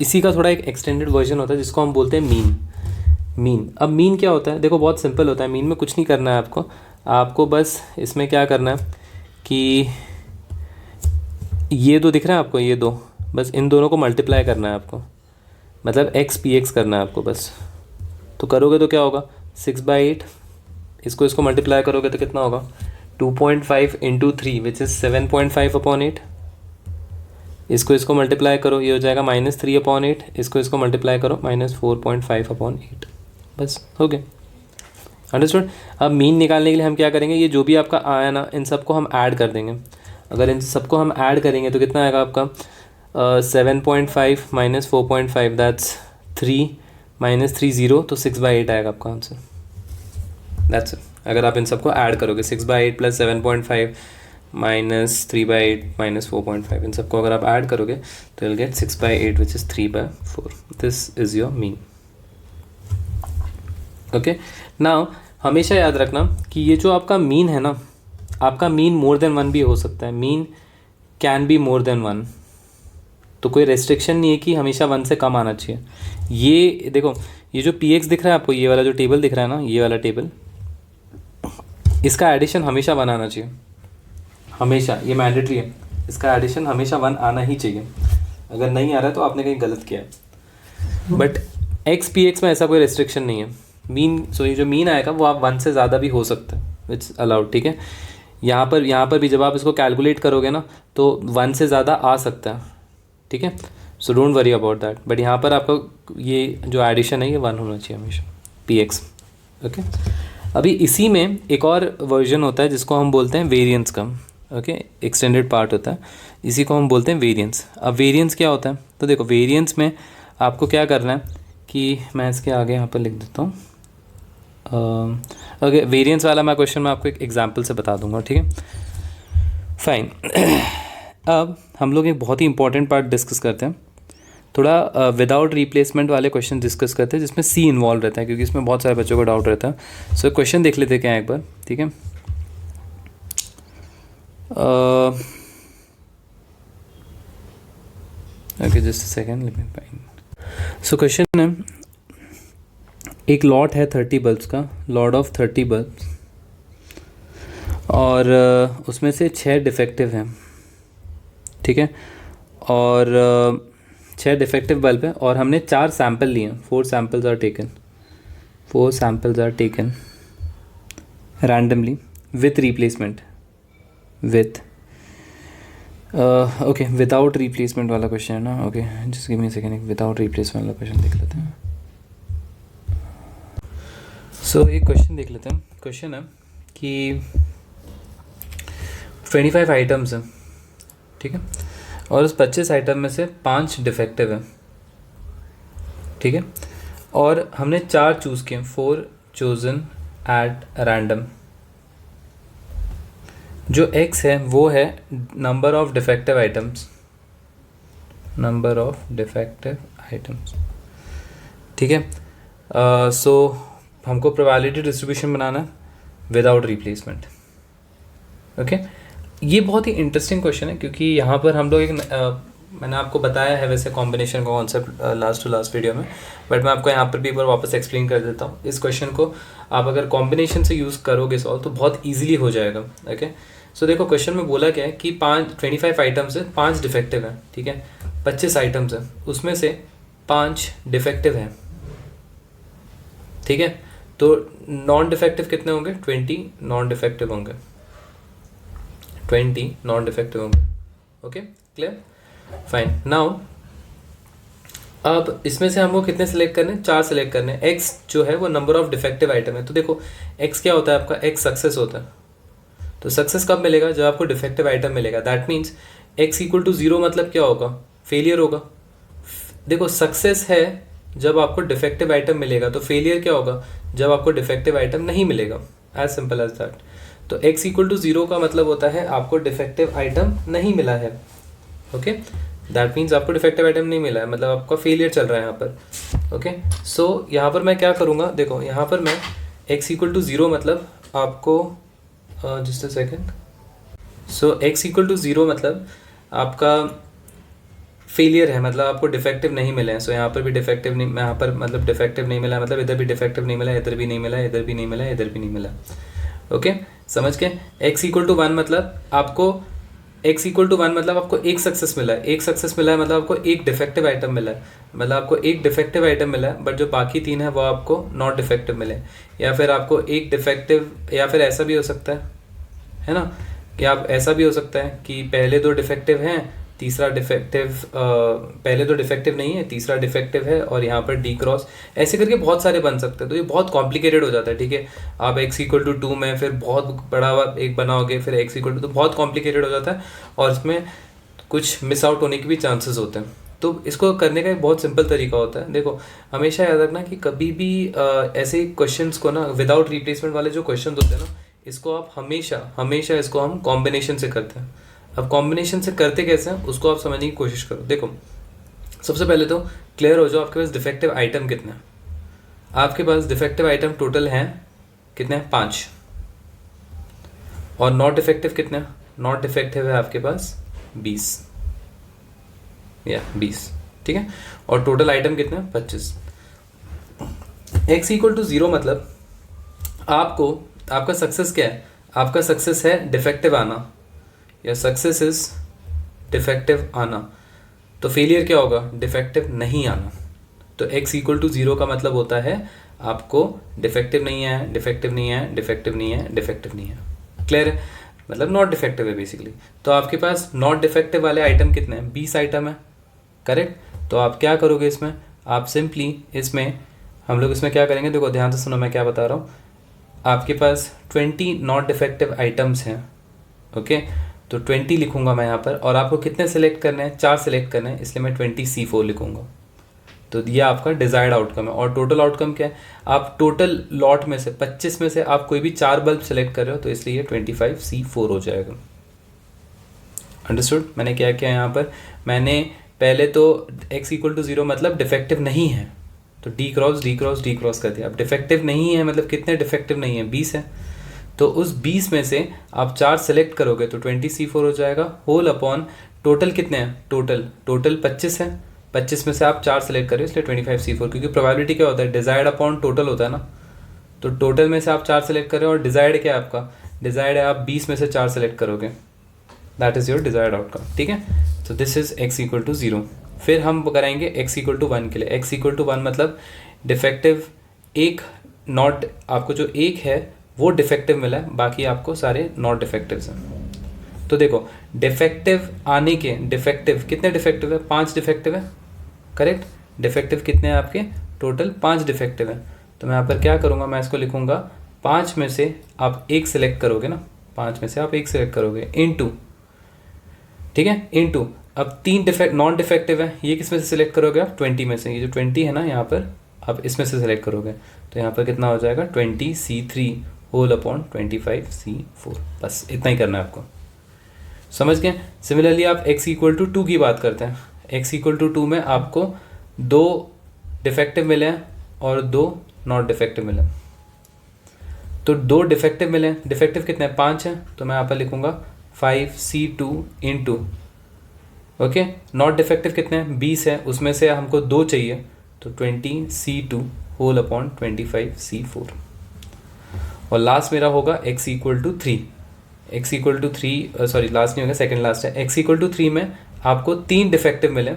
इसी का थोड़ा एक एक्सटेंडेड वर्जन होता है जिसको हम बोलते हैं मीन। अब मीन क्या होता है, देखो बहुत सिंपल होता है। मीन में कुछ नहीं करना है आपको बस इसमें क्या करना है कि ये दो दिख रहा है आपको, ये दो, बस इन दोनों को मल्टीप्लाई करना है आपको, मतलब x/p(x) करना है आपको बस। तो करोगे तो क्या होगा, 6/8, इसको मल्टीप्लाई करोगे तो कितना होगा, 2.5 इंटू 3 विच इज़ 7.5/8। इसको मल्टीप्लाई करो, ये हो जाएगा -3/8। इसको मल्टीप्लाई करो, -4.5/8। बस हो गया, अंडरस्टूड। अब मीन निकालने के लिए हम क्या करेंगे, ये जो भी आपका आया ना, इन सबको हम ऐड कर देंगे। अगर इन सबको हम ऐड करेंगे तो कितना आएगा आपका, 7.5 -4.5 दैट्स 3 -3 0, तो 6/8 आएगा आपका आंसर। That's it. अगर आप इन सबको ऐड करोगे, 6/8 + 7.5 -3/8 -4.5, इन सबको अगर आप ऐड करोगे तो you'll get 6/8 which is 3/4. This is your mean. Okay, now हमेशा याद रखना कि ये जो आपका मीन है ना, आपका मीन मोर देन 1 भी हो सकता है। Mean can be more than 1, तो कोई रेस्ट्रिक्शन नहीं है कि हमेशा 1 से कम आना चाहिए। ये देखो, ये जो px दिख रहा है आपको, ये वाला जो टेबल दिख रहा है ना, ये वाला टेबल, इसका एडिशन हमेशा 1 आना चाहिए, हमेशा, ये मैंडेटरी है। इसका एडिशन हमेशा 1 आना ही चाहिए। अगर नहीं आ रहा है तो आपने कहीं गलत किया है। बट x/p(x) में ऐसा कोई रेस्ट्रिक्शन नहीं है। मीन, सो ये जो मीन आएगा वो आप 1 से ज़्यादा भी हो सकता है, इट्स अलाउड। ठीक है, यहाँ पर भी जब आप इसको कैलकुलेट करोगे ना तो 1 से ज़्यादा आ सकता है। ठीक है, so don't worry about that. But यहाँ पर आपका ये जो एडिशन है ये 1 होना चाहिए हमेशा, px। ओके, अभी इसी में एक और वर्जन होता है जिसको हम बोलते हैं वेरिएंस का। ओके, एक्सटेंडेड पार्ट होता है, इसी को हम बोलते हैं वेरिएंस। अब वेरिएंस क्या होता है, तो देखो वेरिएंस में आपको क्या करना है कि मैं इसके आगे यहाँ पर लिख देता हूँ। ओके, वेरिएंस वाला मैं क्वेश्चन में आपको एक एग्जांपल से बता दूंगा। ठीक है, फाइन। अब हम लोग एक बहुत ही इंपॉर्टेंट पार्ट डिस्कस करते हैं, थोड़ा विदाउट रिप्लेसमेंट वाले क्वेश्चन डिस्कस करते हैं जिसमें सी इन्वॉल्व रहता है, क्योंकि इसमें बहुत सारे बच्चों को डाउट रहता है। सो क्वेश्चन देख लेते हैं क्या एक बार। ठीक है, okay, just a second, let me find. So question है, एक लॉट है 30 बल्ब्स का, लॉट ऑफ 30 बल्ब्स, और उसमें से 6 डिफेक्टिव हैं, ठीक है, और 6 डिफेक्टिव बल्ब है, और हमने 4 सैम्पल लिए हैं, 4 samples are taken, 4 samples are taken randomly with replacement, with okay without replacement वाला क्वेश्चन है ना, okay just give me a second, without replacement वाला क्वेश्चन देख लेते हैं। सो एक क्वेश्चन देख लेते हैं। क्वेश्चन है कि 25 आइटम्स हैं, ठीक है, और उस 25 आइटम में से 5 डिफेक्टिव हैं, ठीक है, और हमने 4 चूज़ किए, 4 चोजन एट रैंडम। जो x है वो है number of defective items, number of defective items, ठीक है। सो हमको प्रोबेबिलिटी डिस्ट्रीब्यूशन बनाना है विदाउट रिप्लेसमेंट, ओके। ये बहुत ही इंटरेस्टिंग क्वेश्चन है, क्योंकि यहाँ पर हम लोग एक मैंने आपको बताया है वैसे कॉम्बिनेशन का concept last to last video में, बट मैं आपको यहाँ पर भी एक बार वापस एक्सप्लेन कर देता हूँ। इस क्वेश्चन को आप अगर कॉम्बिनेशन से यूज़ करोगे सॉल्व तो बहुत ईजिली हो जाएगा, ओके। सो देखो क्वेश्चन में बोला क्या है कि 25 आइटम्स है, 5 डिफेक्टिव हैं, ठीक है, 25 आइटम्स है, उसमें से 5 डिफेक्टिव हैं, ठीक है। तो नॉन डिफेक्टिव कितने होंगे? 20 नॉन डिफेक्टिव होंगे, 20 नॉन डिफेक्टिव होंगे, ओके क्लियर, फाइन। नाउ अब इसमें से हमको कितने सेलेक्ट करने हैं? 4 सेलेक्ट करने हैं। x जो है वो नंबर ऑफ डिफेक्टिव आइटम है, तो देखो x क्या होता है आपका? x सक्सेस होता है। तो सक्सेस कब मिलेगा? जब आपको डिफेक्टिव आइटम मिलेगा। That means x equal to 0 मतलब क्या होगा? फेलियर होगा। देखो सक्सेस है जब आपको डिफेक्टिव आइटम मिलेगा, तो फेलियर क्या होगा? जब आपको डिफेक्टिव आइटम नहीं मिलेगा, एज सिंपल एज दैट। तो x इक्वल टू 0 का मतलब होता है आपको डिफेक्टिव आइटम नहीं मिला है, ओके। दैट मीन्स आपको डिफेक्टिव आइटम नहीं मिला है, मतलब आपका फेलियर चल रहा है यहाँ पर, ओके। सो यहाँ पर मैं क्या करूँगा? देखो यहाँ पर मैं x इक्वल टू 0 मतलब आपको just a second. So x equal to 0 मतलब आपका फेलियर है, मतलब आपको डिफेक्टिव नहीं मिले हैं। सो यहाँ पर भी डिफेक्टिव नहीं, यहाँ पर मतलब डिफेक्टिव नहीं मिला, मतलब इधर भी डिफेक्टिव नहीं मिला, इधर भी नहीं मिला, इधर भी नहीं मिला, इधर भी नहीं मिला, ओके समझ के। x इक्वल टू 1 मतलब आपको x इक्वल टू 1 मतलब आपको एक सक्सेस मिला है, एक सक्सेस मिला है मतलब आपको एक डिफेक्टिव आइटम मिला है, मतलब आपको एक डिफेक्टिव आइटम मिला है, बट जो बाकी 3 है वो आपको नॉट डिफेक्टिव मिले। या फिर आपको एक डिफेक्टिव, या फिर ऐसा भी हो सकता है ना, कि आप ऐसा भी हो सकता है कि पहले 2 डिफेक्टिव हैं, तीसरा डिफेक्टिव पहले 2 डिफेक्टिव नहीं है, तीसरा डिफेक्टिव है, और यहाँ पर डी क्रॉस, ऐसे करके बहुत सारे बन सकते हैं। तो ये बहुत कॉम्प्लिकेटेड हो जाता है, ठीक है। आप x इक्वल टू 2 में फिर बहुत बड़ा एक बनाओगे, फिर x इक्वल टू, तो बहुत कॉम्प्लिकेटेड हो जाता है, और इसमें कुछ मिस आउट होने के भी चांसेस होते हैं। तो इसको करने का एक बहुत सिंपल तरीका होता है। देखो हमेशा याद रखना कि कभी भी ऐसे क्वेश्चंस को ना, विदाउट रिप्लेसमेंट वाले जो क्वेश्चन होते हैं ना, इसको आप हमेशा इसको हम कॉम्बिनेशन से करते हैं। अब कॉम्बिनेशन से करते कैसे हैं उसको आप समझने की कोशिश करो। देखो सबसे पहले तो क्लियर हो जाओ आपके पास डिफेक्टिव आइटम कितने हैं। आपके पास डिफेक्टिव आइटम टोटल हैं कितने हैं? 5। और नॉट डिफेक्टिव कितने हैं? नॉट डिफेक्टिव है आपके पास 20, या 20, ठीक है। और टोटल आइटम कितने हैं? 25। x इक्वल टू 0 मतलब आपका सक्सेस क्या है? आपका सक्सेस है डिफेक्टिव आना, या सक्सेस इज डिफेक्टिव आना। तो फेलियर क्या होगा? डिफेक्टिव नहीं आना। तो x इक्वल टू 0 का मतलब होता है आपको डिफेक्टिव नहीं है, डिफेक्टिव नहीं है, डिफेक्टिव नहीं है, डिफेक्टिव नहीं है, क्लियर है, मतलब नॉट डिफेक्टिव है बेसिकली। तो आपके पास नॉट डिफेक्टिव वाले आइटम कितने हैं? 20 आइटम है, करेक्ट। तो आप क्या करोगे इसमें? आप सिंपली इसमें, हम लोग इसमें क्या करेंगे, देखो ध्यान से सुनो मैं क्या बता रहा हूँ। आपके पास 20 नॉट डिफेक्टिव आइटम्स हैं, ओके। तो 20 लिखूंगा मैं यहाँ पर, और आपको कितने सेलेक्ट करने हैं? 4 सेलेक्ट करने हैं, इसलिए मैं 20C4 लिखूंगा। तो ये आपका डिजायर्ड आउटकम है। और टोटल आउटकम क्या है? आप टोटल लॉट में से 25 में से आप कोई भी 4 बल्ब सेलेक्ट कर रहे हो, तो इसलिए ये 25C4 हो जाएगा। अंडरस्टूड? मैंने क्या किया यहाँ पर? मैंने पहले तो x इक्वल टू 0 मतलब डिफेक्टिव नहीं है, तो डी क्रॉस कर दिया। अब डिफेक्टिव नहीं है मतलब कितने डिफेक्टिव नहीं है? 20 है। तो उस 20 में से आप 4 सेलेक्ट करोगे तो 20C4 हो जाएगा, होल अपॉन टोटल कितने हैं? टोटल 25 है, 25 में से आप 4 सेलेक्ट करें इसलिए 25C4, क्योंकि प्रोबेबिलिटी क्या होता है, डिजायर्ड अपॉन टोटल होता है ना, तो टोटल में से आप 4 सेलेक्ट करें और डिजायर्ड क्या है आपका, डिजायर्ड है आप 20 में से 4 सेलेक्ट करोगे, that is your desired outcome, ठीक है। तो this is x equal to 0। फिर हम कराएंगे x इक्वल टू 1 के लिए। x इक्वल टू 1 मतलब डिफेक्टिव एक नॉट, आपको जो एक है वो डिफेक्टिव मिला है, बाकी आपको सारे नॉट डिफेक्टिव्स हैं। तो देखो डिफेक्टिव आने के, डिफेक्टिव कितने डिफेक्टिव है, 5 डिफेक्टिव है, करेक्ट। डिफेक्टिव कितने हैं आपके, टोटल 5 डिफेक्टिव हैं। तो मैं यहाँ पर क्या करूँगा, मैं इसको लिखूँगा 5 में से आप एक सिलेक्ट करोगे ना, 5 में से आप एक सिलेक्ट करोगे इनटू, ठीक है, इनटू अब 3 नॉन डिफेक्टिव है, ये किस में से सिलेक्ट करोगे आप, 20 में से, ये जो 20 है ना यहाँ पर आप इसमें से सिलेक्ट करोगे, तो यहाँ पर कितना हो जाएगा 20C3 होल अपॉन 25C4। बस इतना ही करना है आपको, समझ गए। सिमिलरली आप x इक्वल टू 2 की बात करते हैं, x इक्वल टू 2 में आपको 2 डिफेक्टिव मिले हैं और 2 नॉट डिफेक्टिव मिले हैं। तो 2 डिफेक्टिव मिले हैं, डिफेक्टिव कितने हैं, 5 हैं, तो मैं यहाँ पर लिखूँगा 5C2 into, okay, not defective कितने हैं, 20 है, उसमें से हमको 2 चाहिए, तो 20C2 होल अपॉन 25C4। और लास्ट मेरा होगा x equal to 3, x equal to 3, sorry last नहीं होगा, सेकेंड लास्ट है। x इक्वल टू 3 में आपको 3 डिफेक्टिव मिले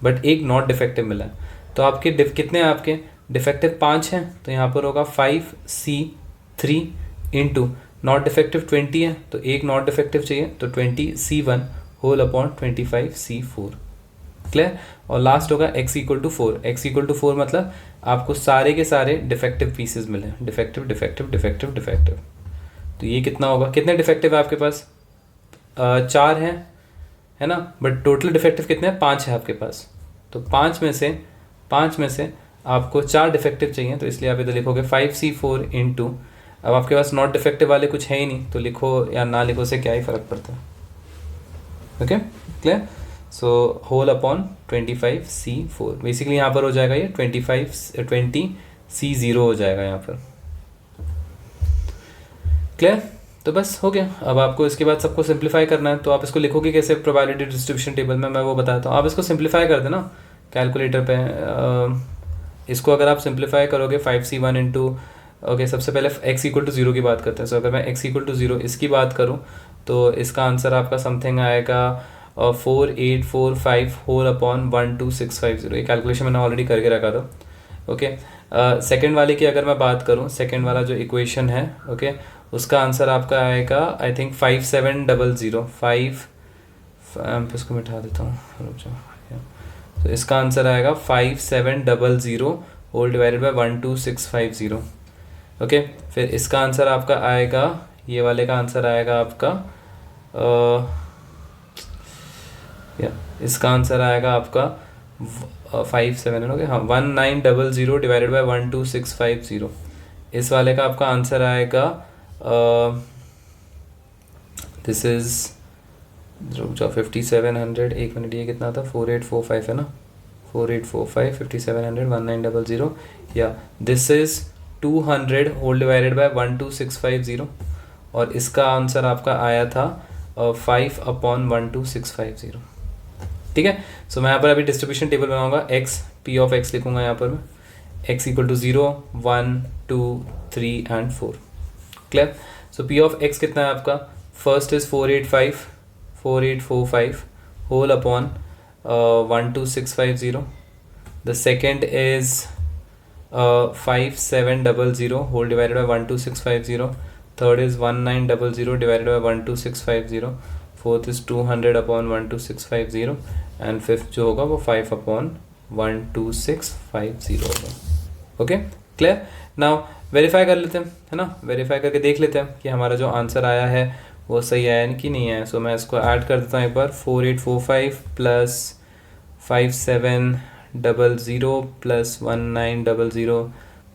बट एक नॉट डिफेक्टिव मिला है, तो आपके कितने हैं, आपके डिफेक्टिव 5 हैं, तो यहाँ पर होगा 5C3 इंटू नॉट डिफेक्टिव 20 है, तो एक नॉट डिफेक्टिव चाहिए, तो 20C1 whole upon 25C4, clear. और लास्ट होगा x equal to 4, x equal to 4 मतलब आपको सारे के सारे डिफेक्टिव पीसेस मिले, डिफेक्टिव डिफेक्टिव डिफेक्टिव डिफेक्टिव। तो ये कितना होगा, कितने डिफेक्टिव है आपके पास, 4 हैं, है ना, बट टोटल डिफेक्टिव कितने हैं, 5 है आपके पास। तो 5 में से आपको 4 डिफेक्टिव चाहिए, तो इसलिए आप इधर लिखोगे 5C4 इंटू, अब आपके पास नॉट डिफेक्टिव वाले कुछ है ही नहीं, तो लिखो या ना लिखो से क्या ही फ़र्क पड़ता है, okay, clear. So whole upon 25C4, basically यहाँ पर हो जाएगा ये 20C0 हो जाएगा यहाँ पर, क्लियर। तो बस हो गया। अब आपको इसके बाद सबको सिंप्लीफाई करना है, तो आप इसको लिखोगे कैसे प्रोबेबिलिटी डिस्ट्रीब्यूशन टेबल में, मैं वो बताता हूँ। आप इसको सिंप्लीफाई कर देना कैलकुलेटर पे, इसको अगर आप सिंप्लीफाई करोगे 5C1 इंटू, ओके, सबसे पहले x इक्वल टू 0 की बात करते हैं। सो अगर मैं x इक्वल टू 0 इसकी बात करूँ तो इसका आंसर आपका समथिंग आएगा 4845 होल अपॉन 12650। ये कैलकुलेशन मैंने ऑलरेडी करके रखा था, ओके। सेकेंड वाले की अगर मैं बात करूँ, सेकेंड वाला जो इक्वेशन है, ओके, उसका आंसर आपका आएगा आई थिंक 5700, इसको मिटा देता हूँ, रुक जाओ। तो इसका आंसर आएगा 5700 होल डिवाइडेड बाय 12650, ओके। फिर इसका आंसर आपका आएगा, ये वाले का आंसर आएगा आपका इसका आंसर आएगा आपका 57, ओके, हाँ, 1900 डिवाइडेड बाय 12650। इस वाले का आपका आंसर आएगा दिस इज, रुक जाओ, 5700, एक मिनट, ये कितना था, 4845 है ना, 4845, 5700, 1900, या this is 200 whole divided by 12650, और इसका आंसर आपका आया था 5 अपॉन 12650, ठीक है। सो मैं यहाँ पर अभी डिस्ट्रीब्यूशन टेबल बनाऊंगा, x p ऑफ x लिखूंगा यहाँ पर मैं, x equal to 0 1 2 3 and 4, clear. So p of x कितना है आपका, first is 4845 whole upon 12650, the second is 5700 whole divided by 12650, third is 1900 divided by 12650, fourth is 200 upon 12650, and fifth जो होगा वो 5 अपॉन 12650 होगा, ओके, क्लियर। नाउ वेरीफाई कर लेते हैं, है ना, वेरीफाई करके देख लेते हैं कि हमारा जो आंसर आया है वो सही आया कि नहीं आया। सो मैं इसको ऐड कर देता हूँ एक बार, 4845 प्लस 5700 प्लस 1900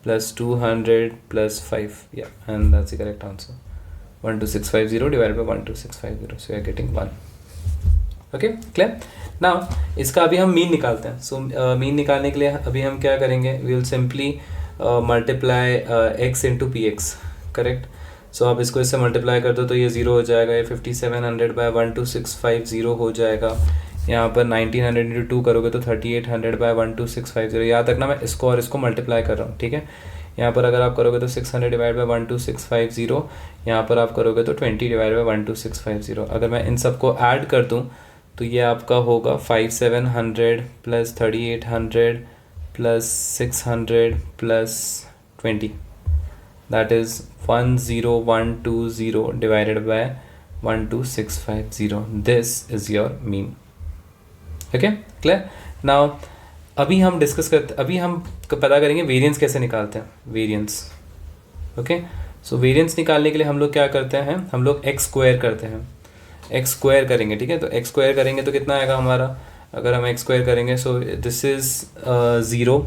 प्लस 200 प्लस 5, या and that's the correct answer, 12650 divided by 12650, so you are getting 1, okay, clear. Now इसका अभी हम मीन निकालते हैं। सो मीन निकालने के लिए अभी हम क्या करेंगे, we will simply multiply x into P X, correct. So आप इसको इससे मल्टीप्लाई कर दो तो ये 0 हो जाएगा, ये 5700 बाय 12650 हो जाएगा, यहाँ पर 1900 इंटू 2 करोगे तो 3800 बाय 12650। याद रखना मैं इसको और इसको मल्टीप्लाई कर रहा हूँ, ठीक है। यहाँ पर अगर आप करोगे तो 600 डिवाइड बाय 12650, यहाँ पर आप करोगे तो 20 डिवाइड बाय 12650। अगर मैं इन सबको ऐड कर दूँ तो ये आपका होगा 5700 plus 3800 plus 600 plus 20, that is 10120 divided by 12650। This is your mean. Okay, clear. Now अभी हम पता करेंगे वेरिएंस कैसे निकालते हैं, वेरिएंस। ओके, सो वेरिएंस निकालने के लिए हम लोग क्या करते हैं, हम लोग एक्स स्क्वायर करते हैं, एक्स स्क्वायर करेंगे, ठीक है। तो एक्स स्क्वायर करेंगे तो कितना आएगा हमारा, अगर हम एक्स स्क्वायर करेंगे, सो this is 0,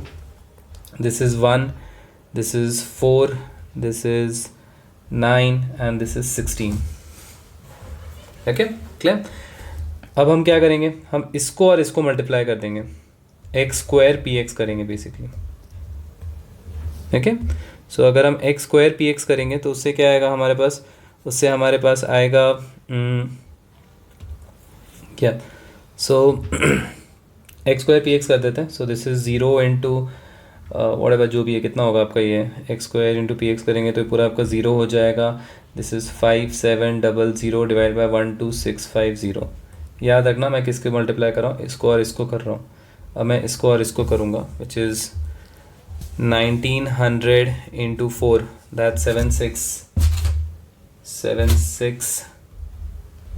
this is 1, this is 4, this is 9 and this is 16। Okay, clear. अब हम क्या करेंगे, हम इसको और इसको मल्टीप्लाई कर देंगे, एक्स स्क्वायर पी एक्स करेंगे बेसिकली। ओके, सो अगर हम एक्स स्क्वायर पी एक्स करेंगे तो उससे क्या आएगा हमारे पास, उससे हमारे पास आएगा क्या, सो एक्स स्क्वायर पी एक्स कर देते हैं। सो this is 0 into what ever जो भी है, कितना होगा आपका ये, x square into P x करेंगे तो पूरा आपका 0 हो जाएगा। This is 5700 divide by 12650। याद रखना मैं किसके मल्टीप्लाई कर रहा हूँ, इसको और इसको कर रहा हूँ। अब मैं इसको और इसको करूँगा, which is 1900 into 4, that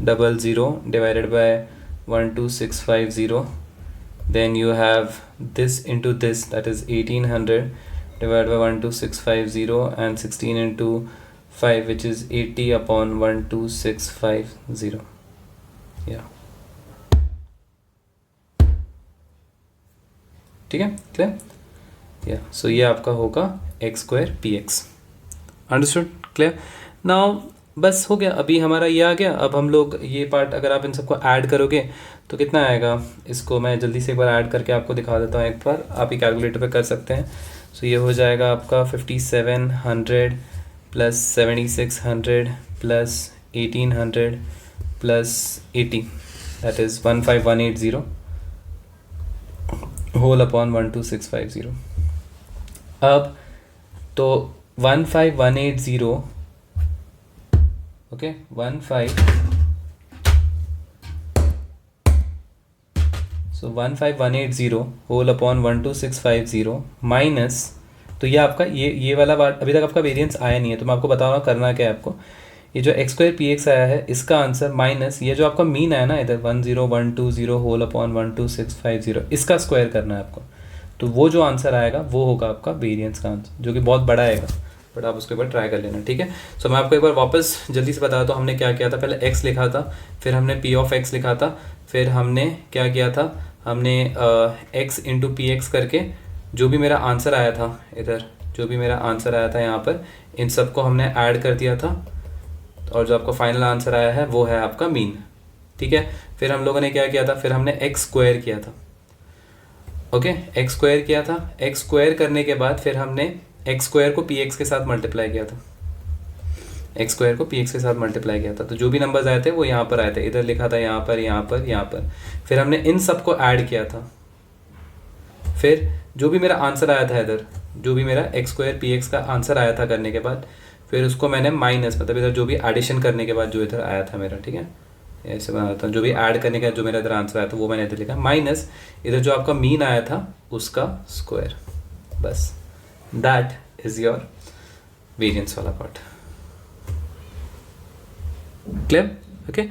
7600 divided by 12650। Then you have this into this, that is 1800 divided by 12650 and 16 into 5, which is 80 upon 12650. Yeah, ठीक है, क्लियर। या सो ये आपका होगा x square P x. Understood, clear. Now बस हो गया, अभी हमारा ये आ गया। अब हम लोग ये पार्ट अगर आप इन सबको ऐड करोगे तो कितना आएगा, इसको मैं जल्दी से एक बार ऐड करके आपको दिखा देता हूँ। एक बार आप ही कैलकुलेटर पे कर सकते हैं। सो ये हो जाएगा आपका 5700 plus 7600 plus 1800 plus 80, that is 15180 whole upon 12650। अब तो 15180, ओके, 15180 होल अपॉन 12650 माइनस, तो ये आपका ये वाला पार्ट अभी तक आपका वेरिएंस आया नहीं है, तो मैं आपको बता रहा हूँ करना क्या है आपको। ये जो एक्स स्क्वायर पी एक्स आया है इसका आंसर माइनस ये जो आपका मीन आया ना इधर 10120 होल अपॉन 12650, इसका स्क्वायर करना है आपको। तो वो जो आंसर आएगा वो होगा आपका वेरिएंस का आंसर, जो कि बहुत बड़ा आएगा, बट आप उसके ऊपर ट्राई कर लेना, ठीक है। सो मैं आपको एक बार वापस जल्दी से बता दूँ हमने क्या किया था। पहले x लिखा था, फिर हमने p ऑफ x लिखा था, फिर हमने क्या किया था, हमने x इंटू पी एक्स करके जो भी मेरा आंसर आया था इधर, जो भी मेरा आंसर आया था यहाँ पर, इन सबको हमने ऐड कर दिया था और जो आपका फाइनल आंसर आया है वो है आपका मीन, ठीक है। फिर हम लोगों ने क्या किया था, फिर हमने x स्क्वायर किया था, ओके, x स्क्वायर किया था। x स्क्वायर करने के बाद फिर हमने x स्क्वायर को पी एक्स के साथ मल्टीप्लाई किया था, x स्क्वायर को पी एक्स के साथ मल्टीप्लाई किया था। तो जो भी नंबर्स आए थे वो यहाँ पर आए थे, इधर लिखा था, यहाँ पर, यहाँ पर, यहाँ पर। फिर हमने इन सबको ऐड किया था। फिर जो भी मेरा आंसर आया था इधर, जो भी मेरा x स्क्वायर पी एक्स का आंसर आया था करने के बाद, फिर उसको मैंने माइनस, मतलब इधर जो भी एडिशन करने के बाद जो इधर आया था मेरा, ठीक है, ऐसे बना देता हूँ, जो भी ऐड करने का जो मेरा इधर आंसर आया था वो मैंने इधर लिखा, माइनस इधर जो आपका मीन आया था उसका स्क्वायर। बस दैट इज योर वेरिएंस वाला पार्ट, क्लियर। ओके,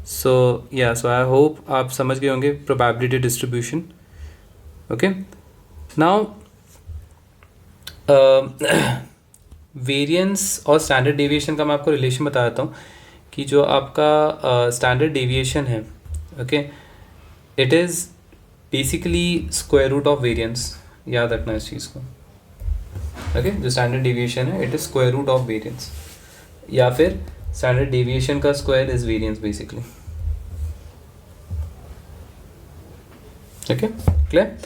सो या सो आई होप आप समझ गए होंगे probability distribution. Okay, now variance और स्टैंडर्ड डेविएशन का मैं आपको रिलेशन बता देता हूँ कि जो आपका स्टैंडर्ड डेविएशन है, okay, it is basically square root of variance. याद रखना इस चीज़ को, ओके। जो स्टैंडर्ड डेविएशन है it is square root of variance, या फिर स्टैंडर्ड डेविएशन का square is variance basically, okay, clear,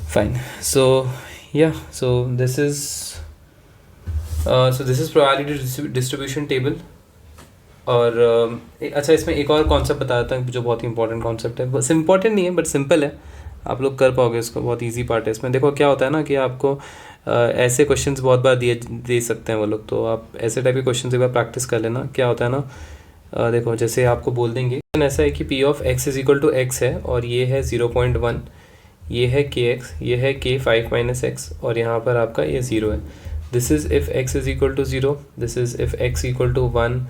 fine. So या so this is probability distribution table, और अच्छा, इसमें एक और कॉन्सेप्ट बता देता हूँ जो बहुत ही इंपॉर्टेंट कॉन्सेप्ट है, बस इंपॉर्टेंट नहीं है बट सिंपल है, आप लोग कर पाओगे इसको, बहुत इजी पार्ट है इसमें। देखो क्या होता है ना कि आपको ऐसे क्वेश्चंस बहुत बार दे सकते हैं वो लोग, तो आप ऐसे टाइप के क्वेश्चन एक बार प्रैक्टिस कर लेना। क्या होता है ना, देखो जैसे आपको बोल देंगे ऐसा है कि P of X is equal to X है, और ये है 0.1, ये है के एक्स, ये है के 5 माइनस एक्स, और यहाँ पर आपका ये 0 है। This is if X is equal to 0, this is if X equal to 1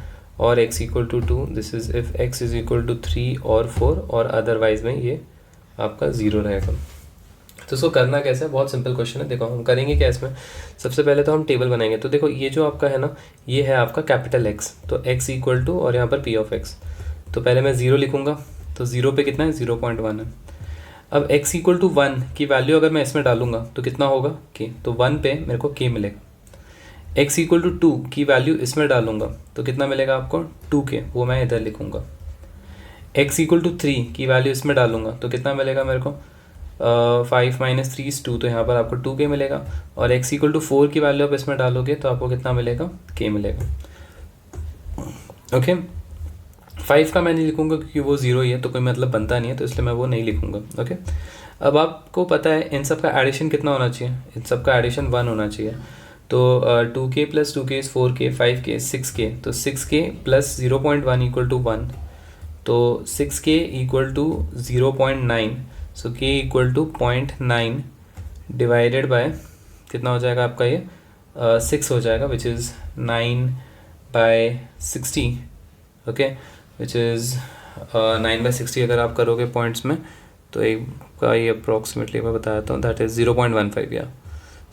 और x equal to 2, this is if x is equal to 3 और 4, और अदरवाइज में ये आपका 0 रहेगा। तो इसको करना कैसे है, बहुत सिंपल क्वेश्चन है। देखो हम करेंगे क्या इसमें, सबसे पहले तो हम टेबल बनाएंगे। तो देखो ये जो आपका है ना, ये है आपका कैपिटल X, तो x इक्वल टू और यहाँ पर p ऑफ x, तो पहले मैं 0 लिखूँगा, तो 0 पे कितना है, 0.1 है। अब x इक्वल टू 1 की वैल्यू अगर मैं इसमें डालूंगा तो कितना होगा, k, तो 1 पे मेरे को k मिलेगा। x इक्वल टू 2 की वैल्यू इसमें डालूंगा तो कितना मिलेगा आपको, 2k, वो मैं इधर लिखूंगा। x इक्वल टू 3 की वैल्यू इसमें डालूंगा तो कितना मिलेगा मेरे को, 5 माइनस 3 इज 2, तो यहाँ पर आपको 2k मिलेगा। और x इक्वल टू 4 की वैल्यू आप इसमें डालोगे तो आपको कितना मिलेगा, k मिलेगा। ओके, 5 का मैं नहीं लिखूंगा क्योंकि वो 0 ही है, तो कोई मतलब बनता नहीं है, तो इसलिए मैं वो नहीं लिखूंगा। ओके, अब आपको पता है इन सब का एडिशन कितना होना चाहिए, इन सब का एडिशन 1 होना चाहिए। तो 2k plus 2k is 4k, 5k 6k, तो 6k प्लस 0.1 इक्वल टू 1, तो 6k equal to 0.9, so k equal to 0.9 divided by कितना हो जाएगा आपका, ये 6 हो जाएगा, which is 9/60। Okay, which is 9/60 अगर आप करोगे पॉइंट्स में तो एक का ये अप्रॉक्सीमेटली मैं बता देता हूँ, दैट इज़ 0.15, या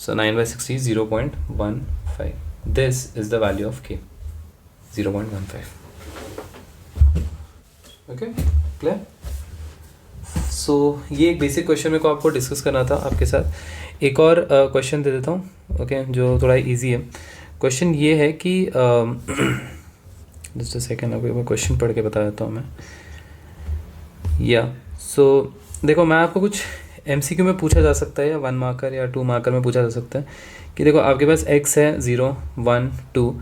so 9/60 is 0.15. This is the value of k, 0.15. Okay, clear? So ये एक बेसिक क्वेश्चन मेरे को आपको डिस्कस करना था आपके साथ। एक और क्वेश्चन दे देता हूँ, ओके, जो थोड़ा इजी है। क्वेश्चन ये है कि जस्ट अ सेकेंड, अभी मैं क्वेश्चन पढ़ के बता देता हूँ मैं। सो देखो, मैं आपको कुछ MCQ में पूछा जा सकता है, या 1 मार्कर या 2 मार्कर में पूछा जा सकता है कि देखो आपके पास x है 0, 1, 2,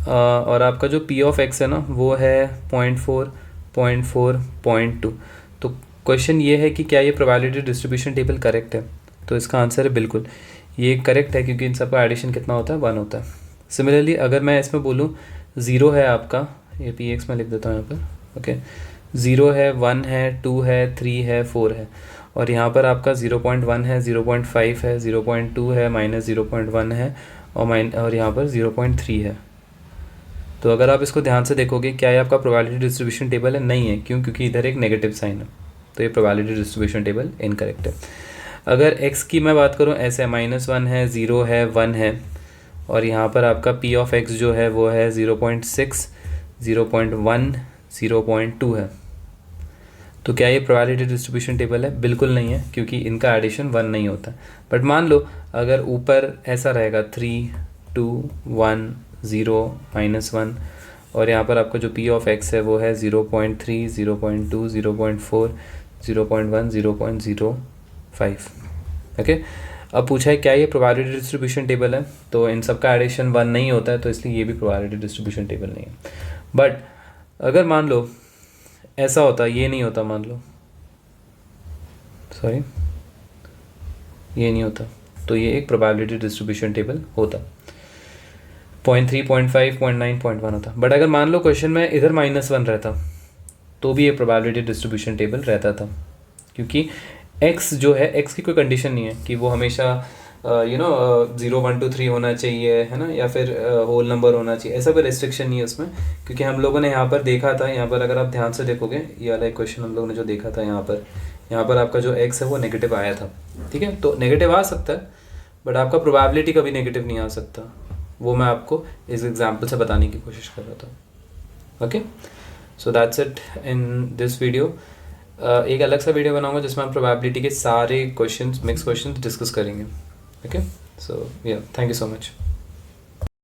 और आपका जो p ऑफ x है ना वो है 0.4, 0.4, 0.2। तो क्वेश्चन ये है कि क्या ये प्रोबेबिलिटी डिस्ट्रीब्यूशन टेबल करेक्ट है, तो इसका आंसर है बिल्कुल, ये करेक्ट है, क्योंकि इन सबका एडिशन कितना होता है, 1 होता है। सिमिलरली अगर मैं इसमें बोलूँ 0 है आपका, ये px में लिख देता हूँ यहाँ पर, ओके, 0 है, 1 है, 2 है, 3 है, 4 है, और यहाँ पर आपका 0.1 है, 0.5 है, 0.2 है, -0.1 है, और यहाँ पर 0.3 है। तो अगर आप इसको ध्यान से देखोगे, क्या ये आपका प्रोबेबिलिटी डिस्ट्रीब्यूशन टेबल है, नहीं है, क्यों, क्योंकि इधर एक नेगेटिव साइन है, तो ये प्रोबेबिलिटी डिस्ट्रीब्यूशन टेबल इनकरेक्ट है। अगर x की मैं बात करूँ, ऐसे -1 है, 0 है, 1 है, और यहाँ पर आपका p ऑफ x जो है वो है 0.6, 0.1, 0.2 है, तो क्या ये प्रोबेबिलिटी डिस्ट्रीब्यूशन टेबल है, बिल्कुल नहीं है, क्योंकि इनका एडिशन 1 नहीं होता। बट मान लो अगर ऊपर ऐसा रहेगा 3, 2, 1, 0, -1, और यहाँ पर आपका जो p ऑफ x है वो है 0.3, 0.2, 0.4, 0.1, 0.05। ओके, अब पूछा है क्या ये प्रोबेबिलिटी डिस्ट्रीब्यूशन टेबल है, तो इन सब का एडिशन 1 नहीं होता है, तो इसलिए ये भी प्रोबेबिलिटी डिस्ट्रीब्यूशन टेबल नहीं है। बट अगर मान लो ऐसा होता, ये नहीं होता, मान लो, सॉरी, ये नहीं होता, तो ये एक प्रोबेबिलिटी डिस्ट्रीब्यूशन टेबल होता, 0.3, 0.5, 0.9, 0.1 होता। बट अगर मान लो क्वेश्चन में इधर -1 रहता तो भी ये प्रोबेबिलिटी डिस्ट्रीब्यूशन टेबल रहता था, क्योंकि x जो है, x की कोई कंडीशन नहीं है कि वो हमेशा 0, 1, 2, 3 होना चाहिए, है ना, या फिर होल नंबर होना चाहिए, ऐसा कोई रेस्ट्रिक्शन नहीं है उसमें। क्योंकि हम लोगों ने यहाँ पर देखा था, यहाँ पर अगर आप ध्यान से देखोगे, ये वाला एक क्वेश्चन हम लोगों ने जो देखा था, यहाँ पर आपका जो x है वो नेगेटिव आया था, ठीक है, तो नेगेटिव आ सकता है, बट आपका प्रोबेबिलिटी कभी नेगेटिव नहीं आ सकता, वो मैं आपको इस एग्जाम्पल से बताने की कोशिश कर रहा था। Okay, so that's it in this video. एक अलग सा वीडियो बनाऊंगा जिसमें हम प्रोबेबिलिटी के सारे क्वेश्चंस, मिक्स क्वेश्चंस डिस्कस करेंगे। Okay, so yeah, thank you so much.